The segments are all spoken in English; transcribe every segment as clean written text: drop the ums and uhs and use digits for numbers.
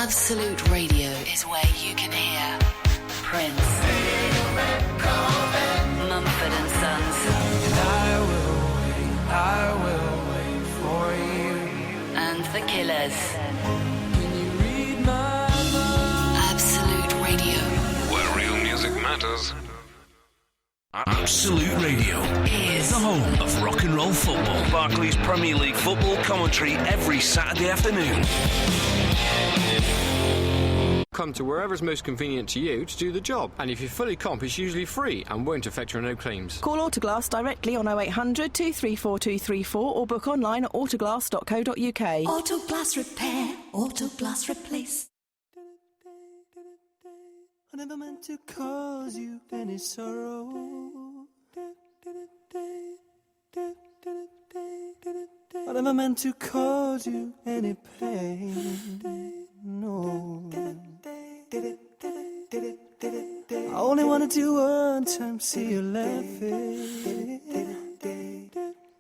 Absolute Radio is where you can hear Prince, Mumford and Sons, I will wait for you, and The Killers. Can you read my mind? Absolute Radio Where real music matters. Absolute Radio is the home of rock and roll football. Barclays Premier League football commentary every Saturday afternoon. Come to wherever's most convenient to you to do the job. And if you're fully comp, it's usually free and won't affect your no claims. Call Autoglass directly on 0800 234 234 or book online at autoglass.co.uk. Autoglass repair, Autoglass replace. I never meant to cause you any sorrow. I never meant to cause you any pain. No. I only wanted to one time see you laughing.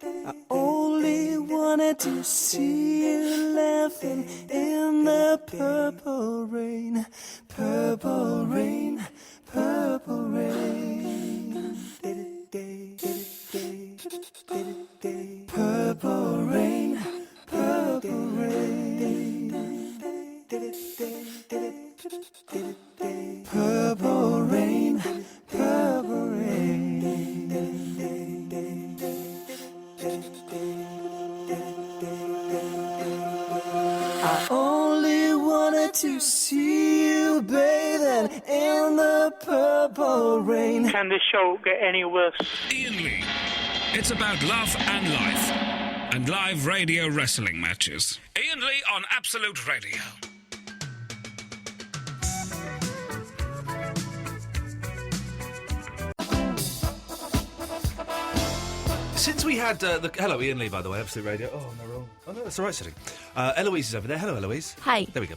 I only wanted to see you laughing in the purple rain, purple rain, purple rain. Purple rain, purple rain. Purple rain, purple rain. I only wanted to see you bathing in the purple rain. Can this show get any worse? Iain Lee. It's about love and life. And live radio wrestling matches. Iain Lee on Absolute Radio. Since we had hello, Iain Lee, by the way, Absolute Radio. Oh, no, wrong. Oh, no, that's the right setting. Eloise is over there. Hello, Eloise. Hi. There we go.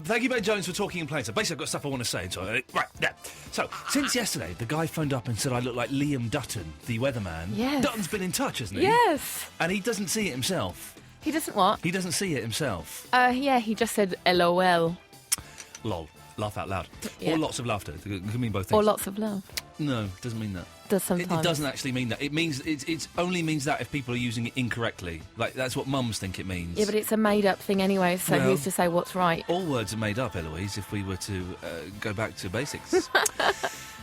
Thank you, Ben Jones, for talking and playing. So basically, I've got stuff I want to say. So, right, there. So, since yesterday, the guy phoned up and said I look like Liam Dutton, the weatherman. Yes. Dutton's been in touch, hasn't he? Yes. And he doesn't see it himself. He doesn't what? He doesn't see it himself. Yeah, he just said LOL. Lol. Laugh out loud. Yeah. Or lots of laughter. It can mean both things. Or lots of love. No, it doesn't mean that. Does sometimes. It doesn't actually mean that. It means it only means that if people are using it incorrectly. Like that's what mums think it means. Yeah, but it's a made-up thing anyway, so Well, who's to say what's right? All words are made up, Eloise. If we were to go back to basics.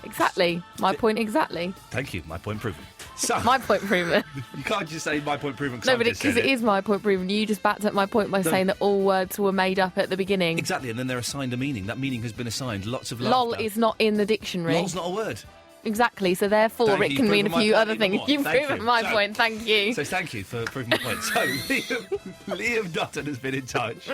Exactly. My point exactly. Thank you. My point proven. So My point proven. you can't just say my point proven. No, but because it is my point proven. You just backed up my point by saying that all words were made up at the beginning. Exactly, and then they're assigned a meaning. That meaning has been assigned. Lots of laughter. LOL is not in the dictionary. LOL's not a word. Exactly, so therefore Thank it you, can mean a proven my few point other even things. more. You've Thank proven you. my So- point, thank you. So thank you for proving my point. So Liam Dutton has been in touch,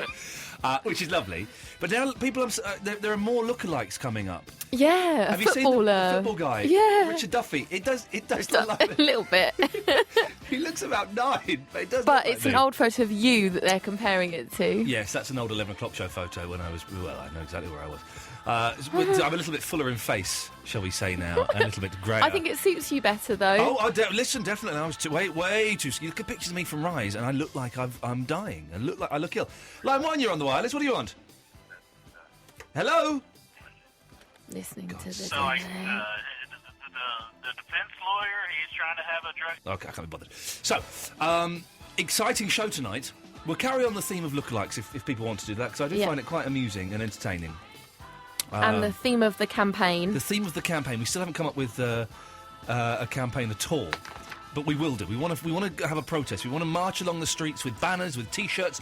which is lovely. But now people, there are more lookalikes coming up. Yeah, Have a you seen footballer. the football guy? Yeah. Richard Duffy. It does It's look like a little bit. He looks about 9, but it does. But look it's like an me. old photo of you that they're comparing it to. Yes, that's an old 11 o'clock show photo when I was. Well, I know exactly where I was. I'm a little bit fuller in face, shall we say now, and a little bit greyer. I think it suits you better, though. Oh, listen, definitely. I was way too. You look at pictures of me from Rise, and I look like I'm dying, and I look ill. Line 1, you're on the wireless. What do you want? Hello. Listening to this. So, like, the defense lawyer, he's trying to have a drug... Okay, I can't be bothered. So, exciting show tonight. We'll carry on the theme of lookalikes if people want to do that, because I do find it quite amusing and entertaining. And the theme of the campaign. The theme of the campaign. We still haven't come up with a campaign at all. But we will do. We want to have a protest. We want to march along the streets with banners, with T-shirts,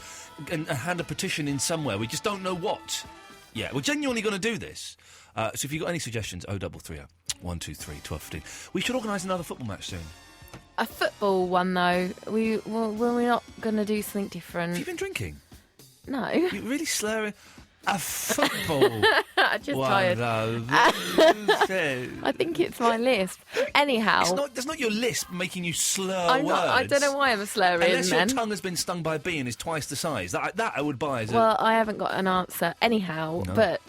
and hand a petition in somewhere. We just don't know what. Yeah, we're genuinely going to do this. So if you've got any suggestions, 0330 123 1215. We should organise another football match soon. A football one, though. We're not going to do something different. Have you been drinking? No. You're really slurring. A football. I'm just tired. I think it's my lisp. Anyhow. That's not your lisp making you slur I'm words. not, I don't know why I'm slurring Unless then. your tongue has been stung by a bee and is twice the size. That I would buy as Well, I haven't got an answer. Anyhow, No. but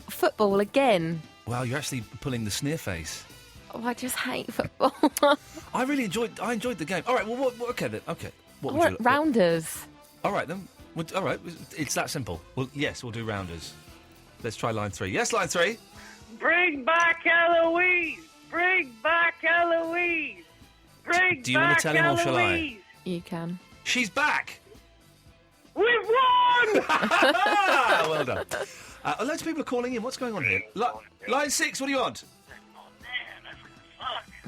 football again. Wow, you're actually pulling the sneer face. Oh, I just hate football. I enjoyed the game. All right, well, okay then. Okay. What would you Rounders. All right then. All right, it's that simple. Well, yes, we'll do rounders. Let's try line 3. Yes, line 3. Bring back Eloise! Bring back Eloise! Bring Do you want to tell him or shall I? You can. She's back! We've won! Well done. Loads of people are calling in. What's going on here? Line 6, what do you want?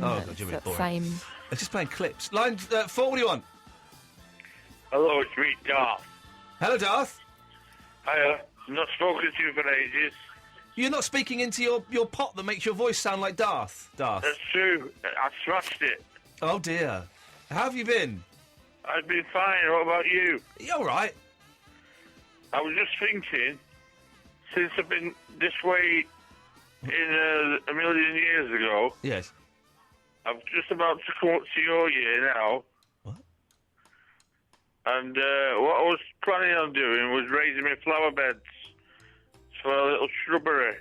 Oh, God, you're a bit boring. Same. They're just playing clips. Line 4, what do you want? Hello, it's me, Darth. Hello, Darth. Hiya. Not spoken to you for ages. You're not speaking into your pot that makes your voice sound like Darth. That's true. I smashed it. Oh, dear. How have you been? I've been fine. What about you? You all right? I was just thinking, since I've been this way in a million years ago, Yes. I'm just about to come up to your year now. What? And what I was planning on doing was raising my flower beds for a little shrubbery.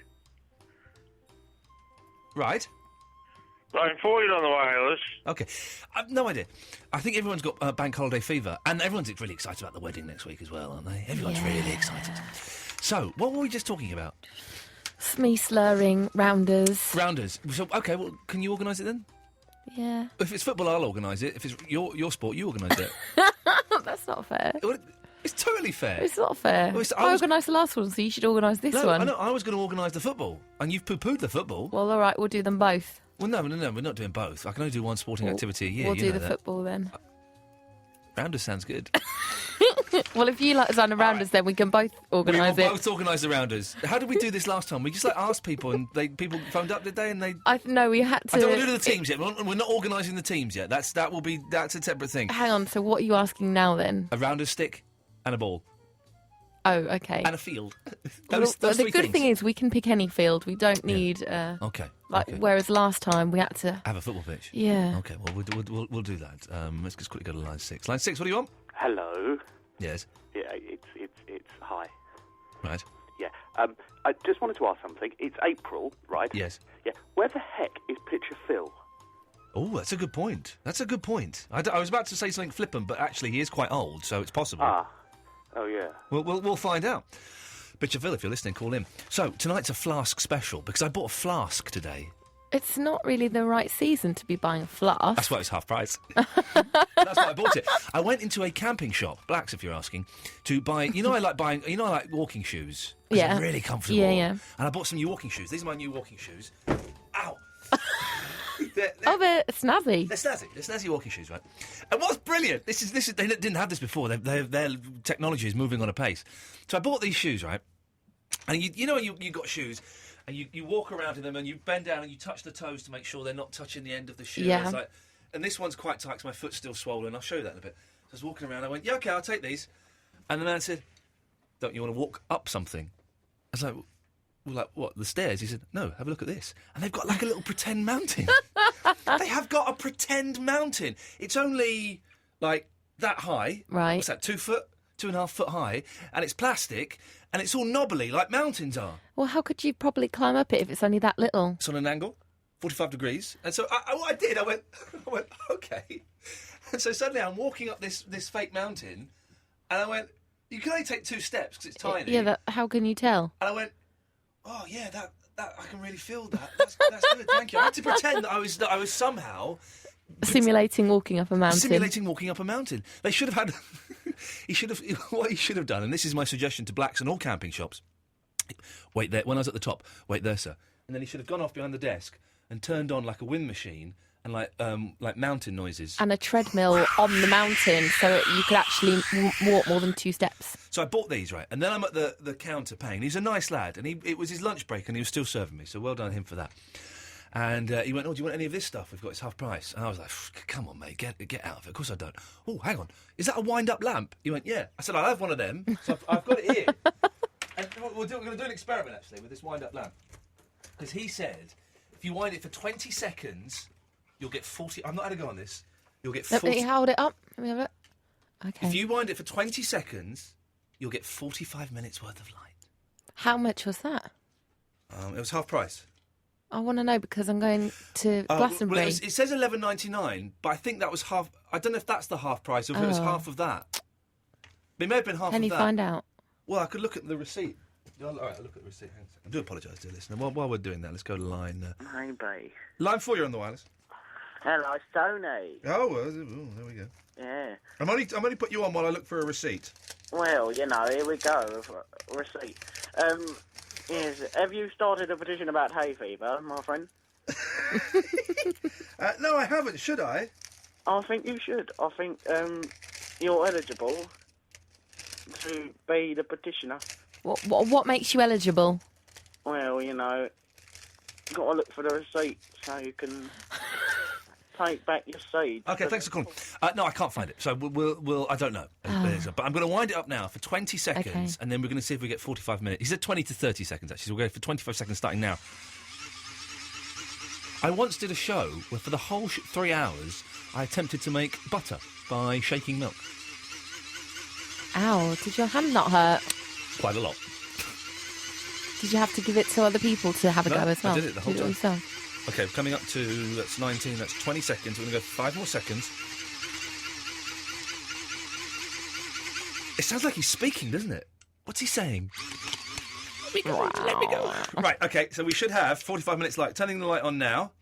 Right. Line 4 on the wireless. Okay. I've no idea. I think everyone's got bank holiday fever, and everyone's really excited about the wedding next week as well, aren't they? Everyone's really excited. So, what were we just talking about? Me slurring, rounders. Rounders. So, okay, well, can you organise it then? Yeah. If it's football, I'll organise it. If it's your sport, you organise it. That's not fair. Well, it's totally fair. It's not fair. Well, I organised the last one, so you should organise this No, one. I know. I was going to organise the football, and you've poo-pooed the football. Well, all right, we'll do them both. Well, no, we're not doing both. I can only do one sporting activity a year. We'll you do know the that. football then. Rounders sounds good. Well, if you like design rounders, then we can both organise We it. will both organise the rounders. How did we do this last time? We just asked people, and people phoned up, did they? And they. No, we had to. I don't want to do the teams yet. We're not organising the teams yet. That's a separate thing. Hang on. So, what are you asking now then? A rounders stick and a ball Oh, okay. and a field. Well, those the three good things. thing is we can pick any field. We don't need. Okay. Whereas last time we had to Have a football pitch. Yeah. Okay. Well, we'll do that. Let's just quickly go to line 6. Line 6. What do you want? Hello. Yes. Yeah, it's hi. Right. Yeah. I just wanted to ask something. It's April, right? Yes. Yeah. Where the heck is Pitcher Phil? Oh, that's a good point. That's a good point. I was about to say something flippant, but actually he is quite old, so it's possible. Ah. Oh yeah. We'll find out. Bitcherville, if you're listening, call in. So tonight's a flask special because I bought a flask today. It's not really the right season to be buying a flask. That's why it's half price. That's why I bought it. I went into a camping shop, Blacks, if you're asking, to buy. I like walking shoes. 'Cause Yeah. they're really comfortable. Yeah. And I bought some new walking shoes. These are my new walking shoes. Ow. They're snazzy. They're snazzy walking shoes, right? And what's brilliant? This is they didn't have this before. Their technology is moving on a pace. So I bought these shoes, right? And you got shoes, and you walk around in them, and you bend down and you touch the toes to make sure they're not touching the end of the shoe. Yeah. And this one's quite tight because my foot's still swollen. I'll show you that in a bit. So I was walking around. I went, yeah, okay, I'll take these. And the man said, don't you want to walk up something? I was like, well, like what? The stairs? He said, no, have a look at this. And they've got like a little pretend mountain. They have got a pretend mountain. It's only like that high. Right. What's that? 2.5 foot high, and it's plastic, and it's all knobbly like mountains are. Well, how could you probably climb up it if it's only that little? It's on an angle, 45 degrees, and so what I did, I went, okay, and so suddenly I'm walking up this fake mountain, and I went, you can only take 2 steps because it's tiny. Yeah, how can you tell? And I went, oh yeah, that I can really feel that. That's good, thank you. I had to pretend that I was somehow Simulating walking up a mountain. Simulating walking up a mountain. They should have had. What he should have done, and this is my suggestion to Blacks and all camping shops. Wait there. When I was at the top, wait there, sir. And then he should have gone off behind the desk and turned on like a wind machine and like mountain noises. And a treadmill on the mountain so that you could actually walk more than 2 steps. So I bought these, right? And then I'm at the counter paying. He's a nice lad, and it was his lunch break, and he was still serving me, so well done him for that. And he went, oh, do you want any of this stuff? We've got it's half price. And I was like, come on, mate, get out of it. Of course I don't. Oh, hang on. Is that a wind-up lamp? He went, yeah. I said, I'll have one of them. So I've got it here. And we're going to do an experiment, actually, with this wind-up lamp. Because he said, if you wind it for 20 seconds, you'll get 40... I've not had a go on this. You'll get 40... Let me hold it up. Let me have it. Okay. If you wind it for 20 seconds, you'll get 45 minutes worth of light. How much was that? It was half price. I want to know because I'm going to Glastonbury. Well, it says $11.99, but I think that was half... I don't know if that's the half price or if it was half of that. It may have been half Can of you that. find out? Well, I could look at the receipt. All right, I'll look at the receipt. Hang on a second. I do apologise, dear listener. While we're doing that, let's go to line... Maybe. Line 4, you're on the wireless. Hello, it's Tony. Oh, well, there we go. Yeah. I'm only put you on while I look for a receipt. Well, you know, here we go. Receipt. Yes, have you started a petition about hay fever, my friend? No, I haven't. Should I? I think you should. I think you're eligible to be the petitioner. What makes you eligible? Well, you know, you've got to look for the receipt so you can take back your seed. Okay, thanks for calling. No, I can't find it, so we'll I don't know. But I'm going to wind it up now for 20 seconds, and then we're going to see if we get 45 minutes. He said 20 to 30 seconds, actually, so we'll go for 25 seconds starting now. I once did a show where for the whole 3 hours, I attempted to make butter by shaking milk. Ow, did your hand not hurt? Quite a lot. Did you have to give it to other people to have a go as well? I did it the whole time. Yourself? Okay, coming up to, that's 19, that's 20 seconds. We're going to go 5 more seconds. It sounds like he's speaking, doesn't it? What's he saying? Let me go. Right, okay, so we should have 45 minutes light. Turning the light on now.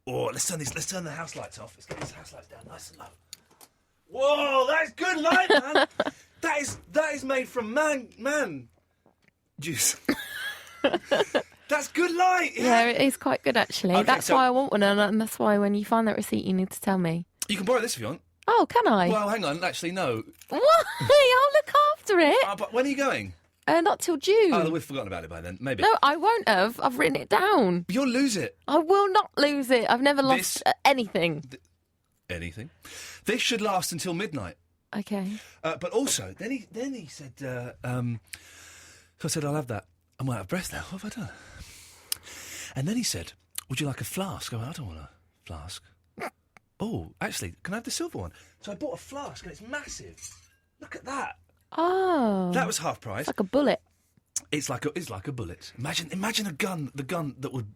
Oh, let's turn the house lights off. Let's get these house lights down nice and low. Whoa, that's good light, man. that is made from man juice. That's good light. Yeah, it is quite good actually. Okay, that's why I want one, and that's why when you find that receipt, you need to tell me. You can borrow this if you want. Oh, can I? Well, hang on. Actually, no. Why? I'll look after it. But when are you going? Not till June. Oh, we've forgotten about it by then. Maybe. No, I won't have. I've written it down. You'll lose it. I will not lose it. I've never lost anything. Anything? This should last until midnight. Okay. But also, then he said, so I said, I'll have that. I'm out of breath now. What have I done? And then he said, would you like a flask? I went, I don't want a flask. Oh, actually, can I have the silver one? So I bought a flask, and it's massive. Look at that. Oh. That was half price. It's like a bullet. It's like a bullet. Imagine a gun, the gun that would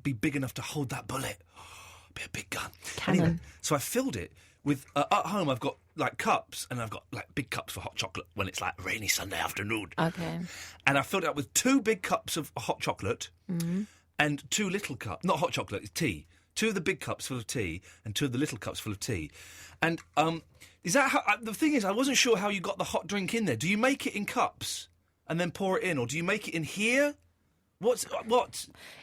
be big enough to hold that bullet. Be a big gun. Cannon. Anyway, so I filled it with, at home I've got like cups, and I've got like big cups for hot chocolate when it's like a rainy Sunday afternoon. Okay. And I filled it up with 2 big cups of hot chocolate and 2 little cups, not hot chocolate, it's tea. 2 of the big cups full of tea and 2 of the little cups full of tea. And is that how, the thing is, I wasn't sure how you got the hot drink in there. Do you make it in cups and then pour it in, or do you make it in here? What?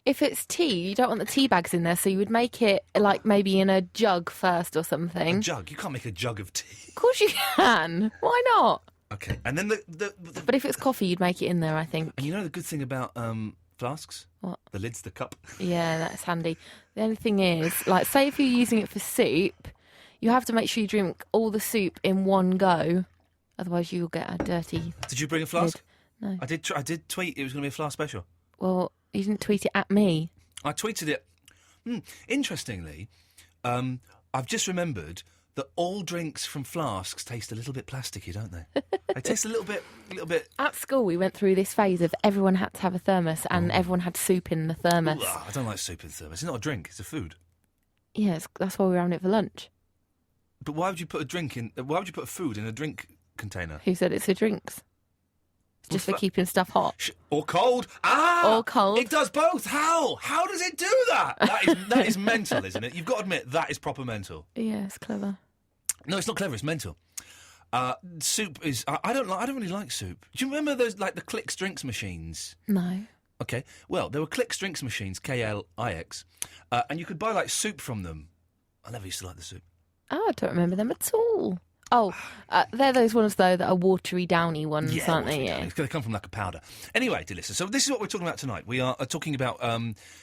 If it's tea, you don't want the tea bags in there, so you would make it like maybe in a jug first or something. A jug? You can't make a jug of tea. Of course you can. Why not? Okay, and then the But if it's coffee, you'd make it in there, I think. And you know the good thing about flasks? What? The lid's the cup. Yeah, that's handy. The only thing is, like, say if you're using it for soup, you have to make sure you drink all the soup in one go. Otherwise, you'll get a dirty. Did you bring a flask? Lid. No. I did tweet it was going to be a flask special. Well, you didn't tweet it at me. I tweeted it. Interestingly, I've just remembered that all drinks from flasks taste a little bit plasticky, don't they? They taste a little bit. At school, we went through this phase of everyone had to have a thermos, and everyone had soup in the thermos. Ooh, I don't like soup in thermos. It's not a drink; it's a food. Yes, that's why we were having it for lunch. But why would you put a drink in? Why would you put a food in a drink container? Who said it's for drinks? It's just for keeping stuff hot. Or cold. Ah! Or cold. It does both. How? How does it do that? That is mental, isn't it? You've got to admit, that is proper mental. Yeah, it's clever. No, it's not clever, it's mental. Soup is... I don't really like soup. Do you remember those, like, the Clix drinks machines? No. Okay. Well, there were Clix drinks machines, K-L-I-X, and you could buy, like, soup from them. I never used to like the soup. Oh, I don't remember them at all. Oh, they're those ones, though, that are watery, downy ones, aren't they? Yeah. It's going to come from like a powder. Anyway, dear listeners, so this is what we're talking about tonight. We are talking about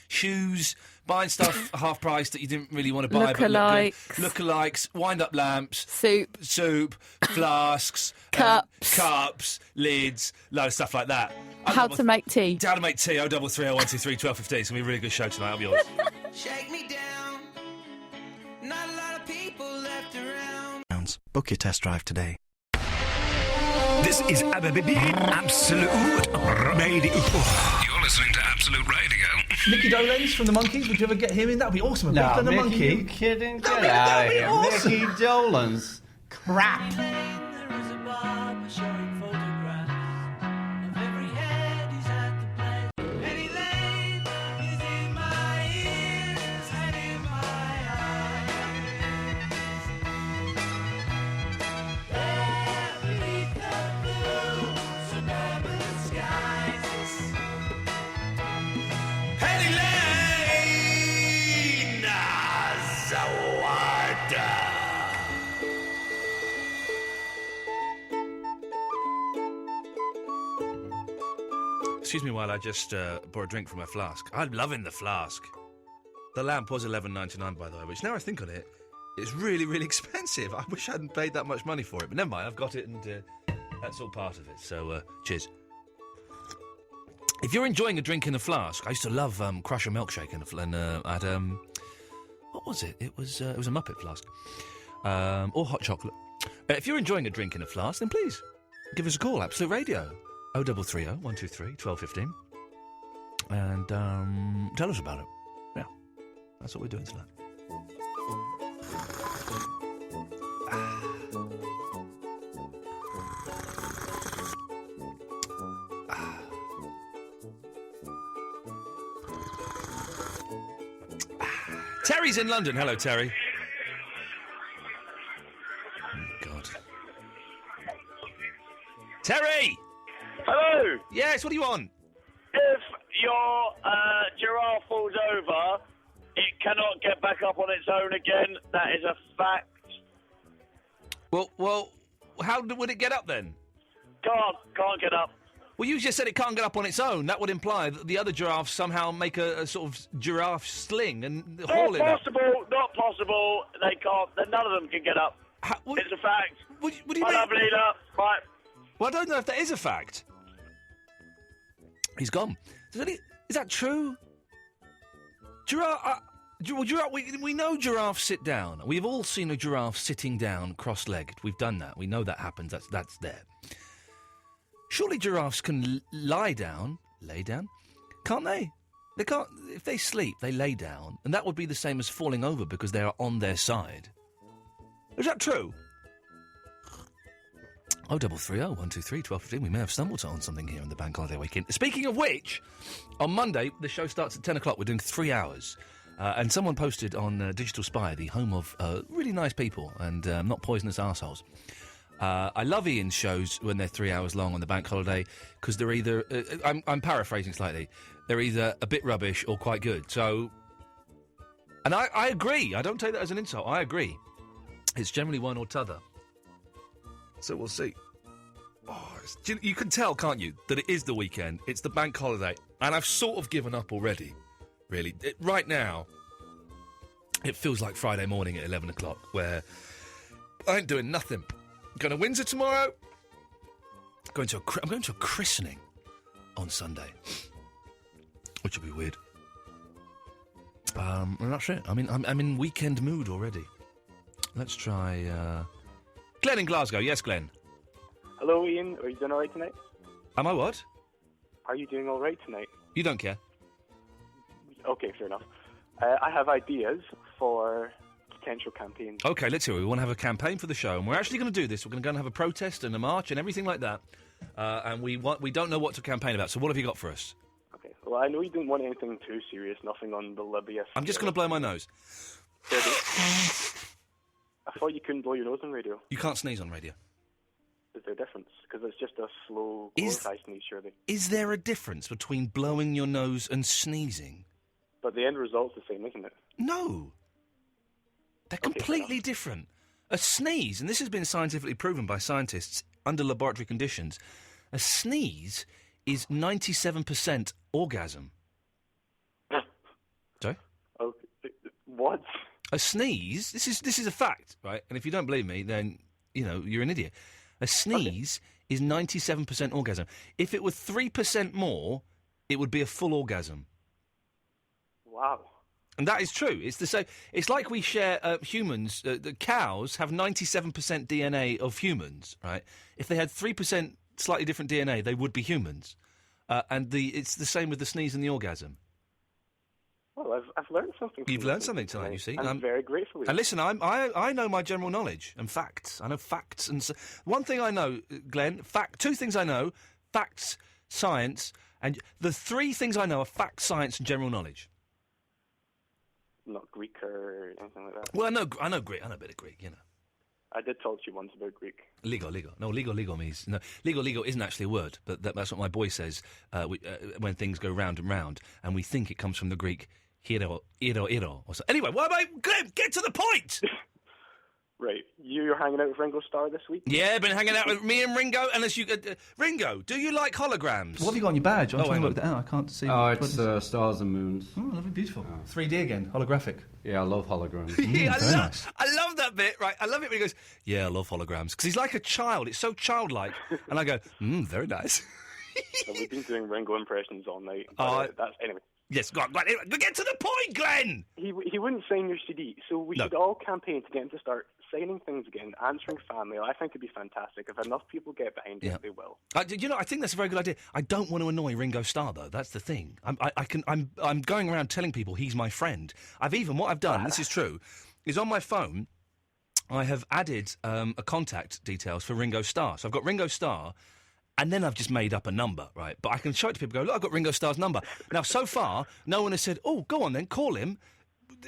shoes, buying stuff half price that you didn't really want to buy. Lookalikes, wind-up lamps. Soup, flasks. Cups, lids, load of stuff like that. How to make tea. How to make tea, 0330 123 1215. It's going to be a really good show tonight. I'll be yours. Shake me down. Not a lot of people left around. Book your test drive today. This is Absolute Radio. You're listening to Absolute Radio. Nicky Dolenz from the Monkees. Would you ever get him in? That would be awesome. No, the Mickey, monkey. you kidding? Get That'd out of be here. awesome. Nicky Dolenz. Crap. Excuse me while I just pour a drink from a flask. I'm loving the flask. The lamp was $11.99, by the way, which now I think on it, it's really, really expensive. I wish I hadn't paid that much money for it, but never mind, I've got it, and that's all part of it. So, cheers. If you're enjoying a drink in a flask, I used to love Crush a Milkshake what was it? It was a Muppet flask. Or hot chocolate. If you're enjoying a drink in a flask, then please give us a call. Absolute Radio. 0330 123 1215. And tell us about it. Yeah. That's what we're doing tonight. Terry's in London. Hello, Terry. Oh, God. Terry! Hello! Yes, what do you want? If your giraffe falls over, it cannot get back up on its own again. That is a fact. Well, how would it get up then? Can't get up. Well, you just said it can't get up on its own. That would imply that the other giraffes somehow make a sort of giraffe sling and haul it up. Not possible. They can't. None of them can get up. It's a fact. What do you mean? Love leader. Right. Well, I don't know if that is a fact. He's gone. Is that true? Giraffe. We know giraffes sit down. We've all seen a giraffe sitting down, cross-legged. We've done that. We know that happens. That's there. Surely giraffes can lay down, can't they? They can't. If they sleep, they lay down, and that would be the same as falling over because they are on their side. Is that true? 0330 123 1215. We may have stumbled on something here on the Bank Holiday Weekend. Speaking of which, on Monday the show starts at 10 o'clock. We're doing 3 hours. And someone posted on Digital Spy, the home of really nice people and not poisonous arseholes. I love Ian's shows when they're 3 hours long on the bank holiday because they're either, I'm paraphrasing slightly, they're either a bit rubbish or quite good. So, and I agree. I don't take that as an insult. I agree. It's generally one or t'other. So we'll see. Oh, you can tell, can't you, that it is the weekend. It's the bank holiday. And I've sort of given up already, really. Right now, it feels like Friday morning at 11 o'clock where I ain't doing nothing. Going to Windsor tomorrow. I'm going to a christening on Sunday, which will be weird. And that's it. I mean, I'm in weekend mood already. Let's try Glenn in Glasgow. Yes, Glenn. Hello, Ian. Are you doing all right tonight? Am I what? Are you doing all right tonight? You don't care. Okay, fair enough. I have ideas for potential campaigns. Okay, let's hear it. We want to have a campaign for the show, and we're actually going to do this. We're going to go and have a protest and a march and everything like that. And we don't know what to campaign about. So what have you got for us? Okay. Well, I know you didn't want anything too serious. Nothing on the Libya. I'm just going to blow my nose. I thought you couldn't blow your nose on radio. You can't sneeze on radio. Is there a difference? Because it's just a slow, glorified sneeze, surely. Is there a difference between blowing your nose and sneezing? But the end result's the same, isn't it? No. They're completely different. A sneeze, and this has been scientifically proven by scientists under laboratory conditions, a sneeze is 97% orgasm. Sorry? Okay. What? A sneeze, this is a fact, right? And if you don't believe me, then, you're an idiot. A sneeze is 97% orgasm. If it were 3% more, it would be a full orgasm. Wow. And that is true. It's the same. It's like we share humans. The cows have 97% DNA of humans, right? If they had 3% slightly different DNA, they would be humans. And it's the same with the sneeze and the orgasm. Well, I've learned something. You've learned something tonight, you see. I'm very grateful. And listen, I know my general knowledge and facts. I know facts. And one thing I know, Glenn, two things I know, facts, science, and the three things I know are facts, science, and general knowledge. Not Greek or anything like that. Well, I know Greek. I know a bit of Greek, I did talk to you once about Greek. Ligo. No, ligo means... No, ligo isn't actually a word, but that's what my boy says when things go round and round, and we think it comes from the Greek hero. Or so. Anyway, Glenn, get to the point! Right. You're hanging out with Ringo Starr this week? Yeah, been hanging out with me and Ringo. Unless you, Ringo, do you like holograms? What have you got on your badge? I'm trying hang to on. work that out. I can't see. Oh, it's Stars and Moons. Oh, lovely, beautiful. 3D again, holographic. Yeah, I love holograms. Yeah, very nice. I love that bit, right? I love it when he goes, yeah, I love holograms. Because he's like a child. It's so childlike. And I go, very nice. So we've been doing Ringo impressions all night. Anyway. Yes, go on. Get to the point, Glenn! He wouldn't sign your CD, so we should all campaign to get him to start signing things again, answering fan mail. I think it'd be fantastic. If enough people get behind it, they will. You know, I think that's a very good idea. I don't want to annoy Ringo Starr, though. That's the thing. I'm going around telling people he's my friend. What I've done, this is true, is on my phone, I have added a contact details for Ringo Starr. So I've got Ringo Starr, and then I've just made up a number, right? But I can show it to people, go, look, I've got Ringo Starr's number. Now, so far, no one has said, oh, go on then, call him.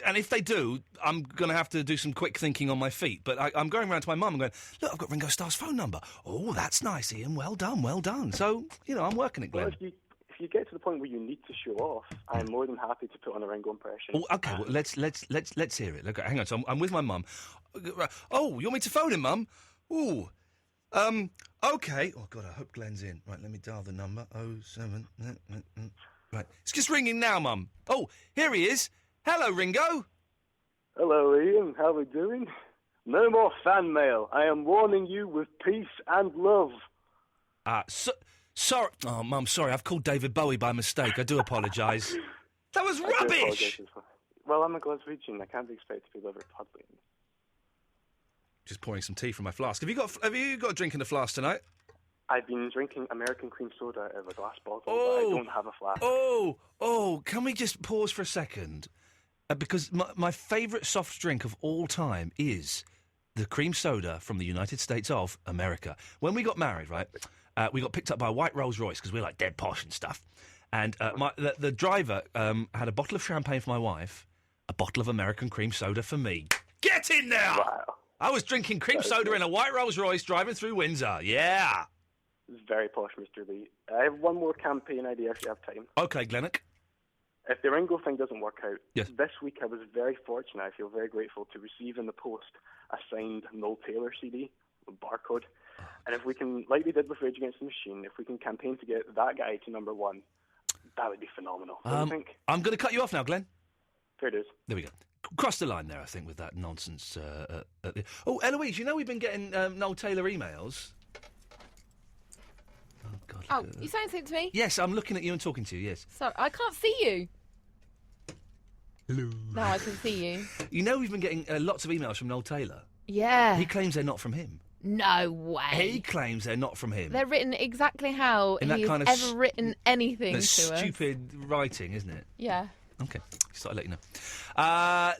And if they do, I'm going to have to do some quick thinking on my feet. But I'm going around to my mum and going, look, I've got Ringo Starr's phone number. Oh, that's nice, Ian. Well done, well done. So, I'm working it, Glenn. Well, if you get to the point where you need to show off, I'm more than happy to put on a Ringo impression. Oh, okay, well, let's hear it. Look, hang on, so I'm with my mum. Oh, you want me to phone him, Mum? Ooh. Okay. Oh, God, I hope Glenn's in. Right, let me dial the number. 07... Right, it's just ringing now, Mum. Oh, here he is. Hello, Ringo. Hello, Ian. How are we doing? No more fan mail. I am warning you with peace and love. Sorry. Oh, Mum, sorry. I've called David Bowie by mistake. I do apologise. That was rubbish! Well, I'm a Glaswegian. I can't expect to be Liverpudlian. Just pouring some tea from my flask. Have you got a drink in the flask tonight? I've been drinking American cream soda out of a glass bottle, but I don't have a flask. Oh, can we just pause for a second? Because my favourite soft drink of all time is the cream soda from the United States of America. When we got married, right, we got picked up by a white Rolls Royce because we're like dead posh and stuff. And the driver had a bottle of champagne for my wife, a bottle of American cream soda for me. Get in there! Wow. I was drinking cream soda in a white Rolls Royce driving through Windsor. Yeah. It's very posh, Mr. Lee. I have one more campaign idea if you have time. OK, Glennock. If the Ringo thing doesn't work out, yes. This week I was very fortunate, I feel very grateful, to receive in the post a signed Noel Taylor CD, a barcode. And if we can, like we did with Rage Against the Machine, if we can campaign to get that guy to number one, that would be phenomenal. What do you think? I'm going to cut you off now, Glenn. Fair dues. There we go. Cross the line there, I think, with that nonsense. Oh, Eloise, you know we've been getting Noel Taylor emails. Oh, God. Oh, you saying something to me? Yes, I'm looking at you and talking to you, yes. Sorry, I can't see you. Hello. Now I can see you. You know we've been getting lots of emails from Noel Taylor. Yeah. He claims they're not from him. No way. He claims they're not from him. They're written exactly how he's ever written anything to us. Stupid writing, isn't it? Yeah. Okay, just thought I'd let you know.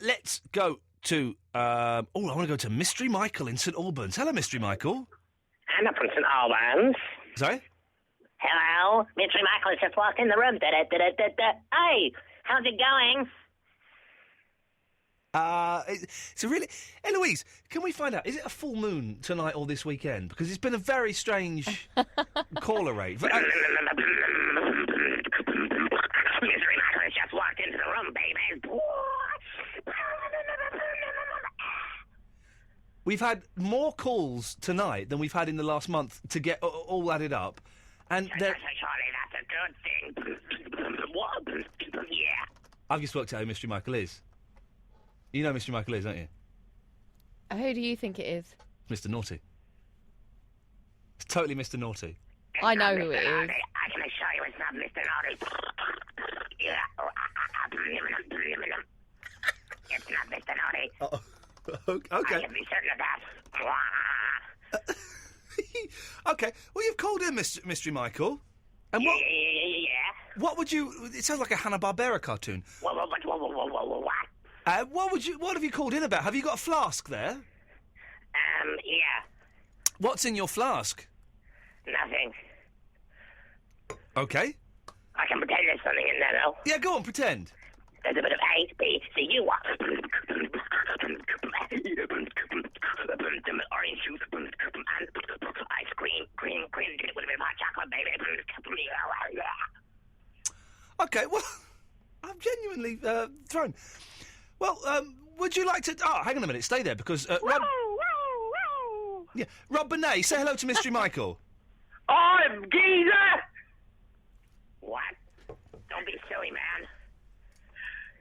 Let's go to... I want to go to Mystery Michael in St Albans. Hello, Mystery Michael. Hello from St Albans. Sorry? Hello, Mystery Michael has just walked in the room. Hey, how's it going? It's a really... Eloise, can we find out, is it a full moon tonight or this weekend? Because it's been a very strange caller rate. Mystery Michael has just walked into the room, baby. We've had more calls tonight than we've had in the last month to get all added up. And surely that's a good thing. Yeah. I've just worked out who Mystery Michael is. You know who Mystery Michael is, don't you? Who do you think it is? Mr. Naughty. It's totally Mr. Naughty. I know who it is. I can assure you it's not Mr. Naughty. It's not Mr. Naughty. Okay. I can be certain of that. Okay. Well, you've called in, Mystery Michael. And what? Yeah. What would you? It sounds like a Hanna-Barbera cartoon. What? What have you called in about? Have you got a flask there? Yeah. What's in your flask? Nothing. Okay. I can pretend there's something in there, though. Yeah, go on, pretend. There's a bit of A, B, C, U, orange juice, ice cream, cream, did it with a bit of hot chocolate, baby. Okay, well, I'm genuinely thrown. Well, would you like to... Oh, hang on a minute, stay there, because... Yeah. Rob Bonet, say hello to Mystery Michael. I'm geezer! What? Don't be silly, man.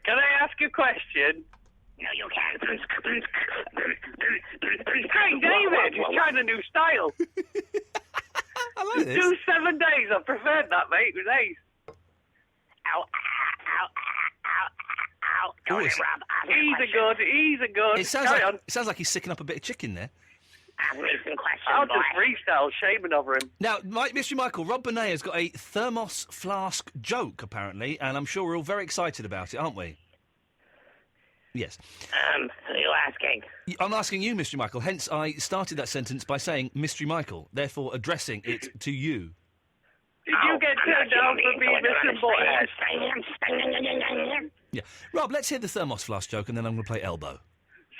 Can I ask you a question? No, you can't. Hey, David, he's trying a new style. I like this. Do 7 days. I preferred that, mate. It was ace. Ow, ow, ow, ow. Go it's- Rob. Ask He's a good. It sounds Carry like on. it sounds like he's sicking up a bit of chicken there. me some questions, I'll boy. just freestyle shaming over him. Now, Mystery Michael, Rob Bonet has got a thermos flask joke, apparently, and I'm sure we're all very excited about it, aren't we? Yes. Who are you asking? I'm asking you, Mystery Michael, hence I started that sentence by saying Mystery Michael, therefore addressing it to you. Did you get turned down for being missing boy? Yeah. Rob, let's hear the thermos flask joke, and then I'm going to play Elbow.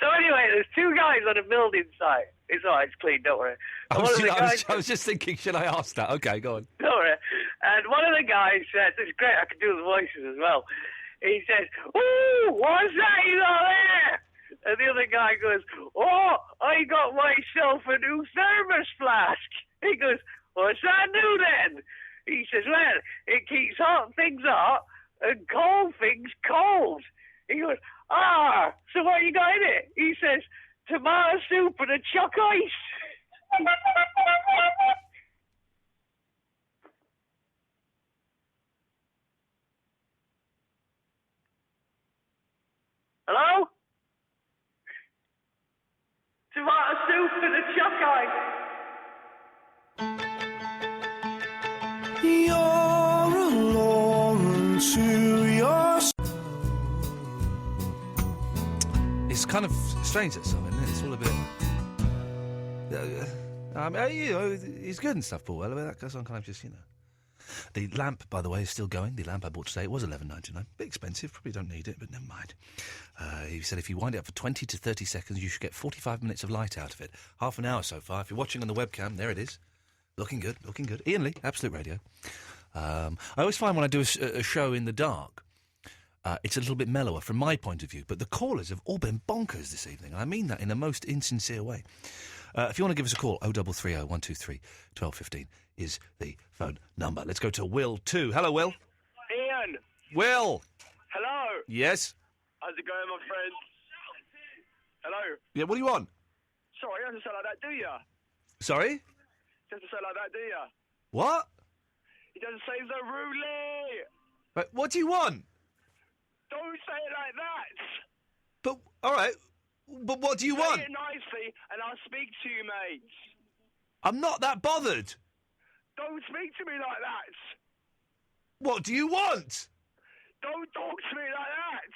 So anyway, there's two guys on a building site. It's alright, it's clean, don't worry. I And one of the guys- was just thinking, should I ask that? Okay, go on. Don't worry. And one of the guys says, it's great, I can do the voices as well. He says, "Ooh, what's that you got there?" And the other guy goes, "Oh, I got myself a new thermos flask." He goes, "What's that do then?" He says, "Well, it keeps hot things hot and cold things cold." He goes, "Ah, so what you got in it?" He says, "Tomato soup and a chuck ice." Hello? Tomato soup and a chuck ice. You're alone to your... It's kind of strange, that song, isn't it? It's all a bit... he's good and stuff, Paul Weller, but that song kind of just, The lamp, by the way, is still going. The lamp I bought today, it was $11.99. Bit expensive, probably don't need it, but never mind. He said if you wind it up for 20 to 30 seconds, you should get 45 minutes of light out of it. Half an hour so far. If you're watching on the webcam, there it is. Looking good, looking good. Iain Lee, Absolute Radio. I always find when I do a show in the dark, it's a little bit mellower from my point of view, but the callers have all been bonkers this evening. I mean that in a most insincere way. If you want to give us a call, 0330 123 1215 is the phone number. Let's go to Will 2. Hello, Will. Iain. Will. Hello. Yes. How's it going, my friend? Hello. Yeah, what do you want? Sorry, you have to say like that, do ya? Sorry? You have to say like that, do ya? What? He doesn't say so rudely. But what do you want? Don't say it like that. But, all right. But what do you want? Say it nicely, and I'll speak to you, mate. I'm not that bothered. Don't speak to me like that. What do you want? Don't talk to me like that.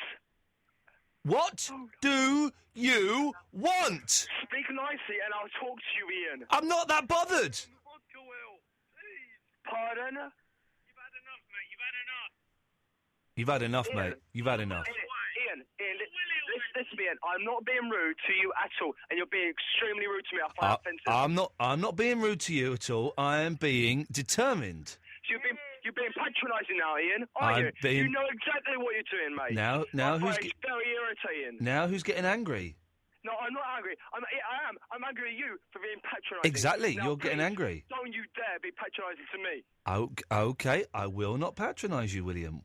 What do you want? Speak nicely, and I'll talk to you, Iain. I'm not that bothered. Pardon? You've had enough, Iain. mate. You've had enough. Iain, listen, Iain. I'm not being rude to you at all, and you're being extremely rude to me. I find offensive. I'm not being rude to you at all. I am being determined. So you're being patronising now, Iain. Are I'm you? being- You know exactly what you're doing, mate. Now I who's find it very irritating. Now who's getting angry? No, I'm not angry. I am. I'm angry at you for being patronising. Exactly, Now, you're getting please, angry. Don't you dare be patronising to me. Okay, I will not patronise you, William.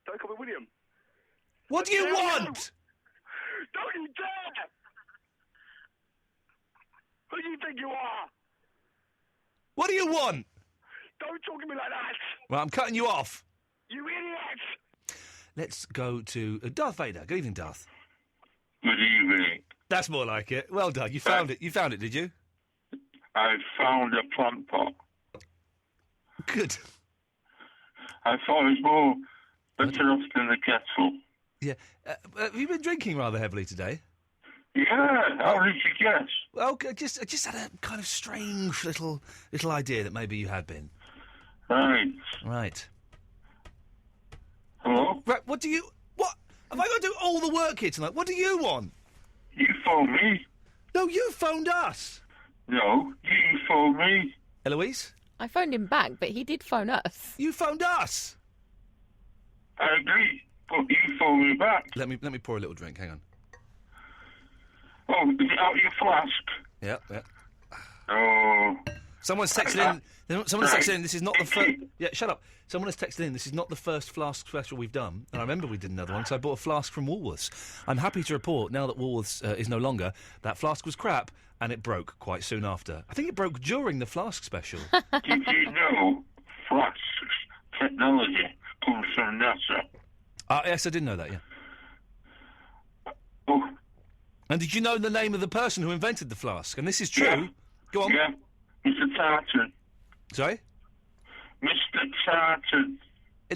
Don't call me William. What do you Hell no. want? Don't you dare! Who do you think you are? What do you want? Don't talk to me like that. Well, I'm cutting you off. You idiot! Let's go to Darth Vader. Good evening, Darth. Good evening. That's more like it. Well done. You found it. You found it, did you? I found a plant pot. Good. I thought it was more better off than the kettle. Yeah. Have you been drinking rather heavily today? Yeah, how did you guess? Well, I just had a kind of strange little idea that maybe you had been. Right. Right. Hello? Right, what? Have I got to do all the work here tonight? What do you want? You phoned me. No, you phoned us. No, you phoned me. Eloise? I phoned him back, but he did phone us. You phoned us. I agree, but you phoned me back. Let me pour a little drink. Hang on. Oh, is it out of your flask? Yeah. Oh. Someone's texted in. Someone's texted in. This is not the first. Yeah, shut up. Someone has texted in. This is not the first flask special we've done. And I remember we did another one, so I bought a flask from Woolworths. I'm happy to report now that Woolworths is no longer. That flask was crap, and it broke quite soon after. I think it broke during the flask special. Did you know flask technology comes from NASA? Yes, I did know that. Yeah. Oh. And did you know the name of the person who invented the flask? And this is true. Yeah. Go on. Yeah, Mr. Tartan. Sorry? Mr. Tartan.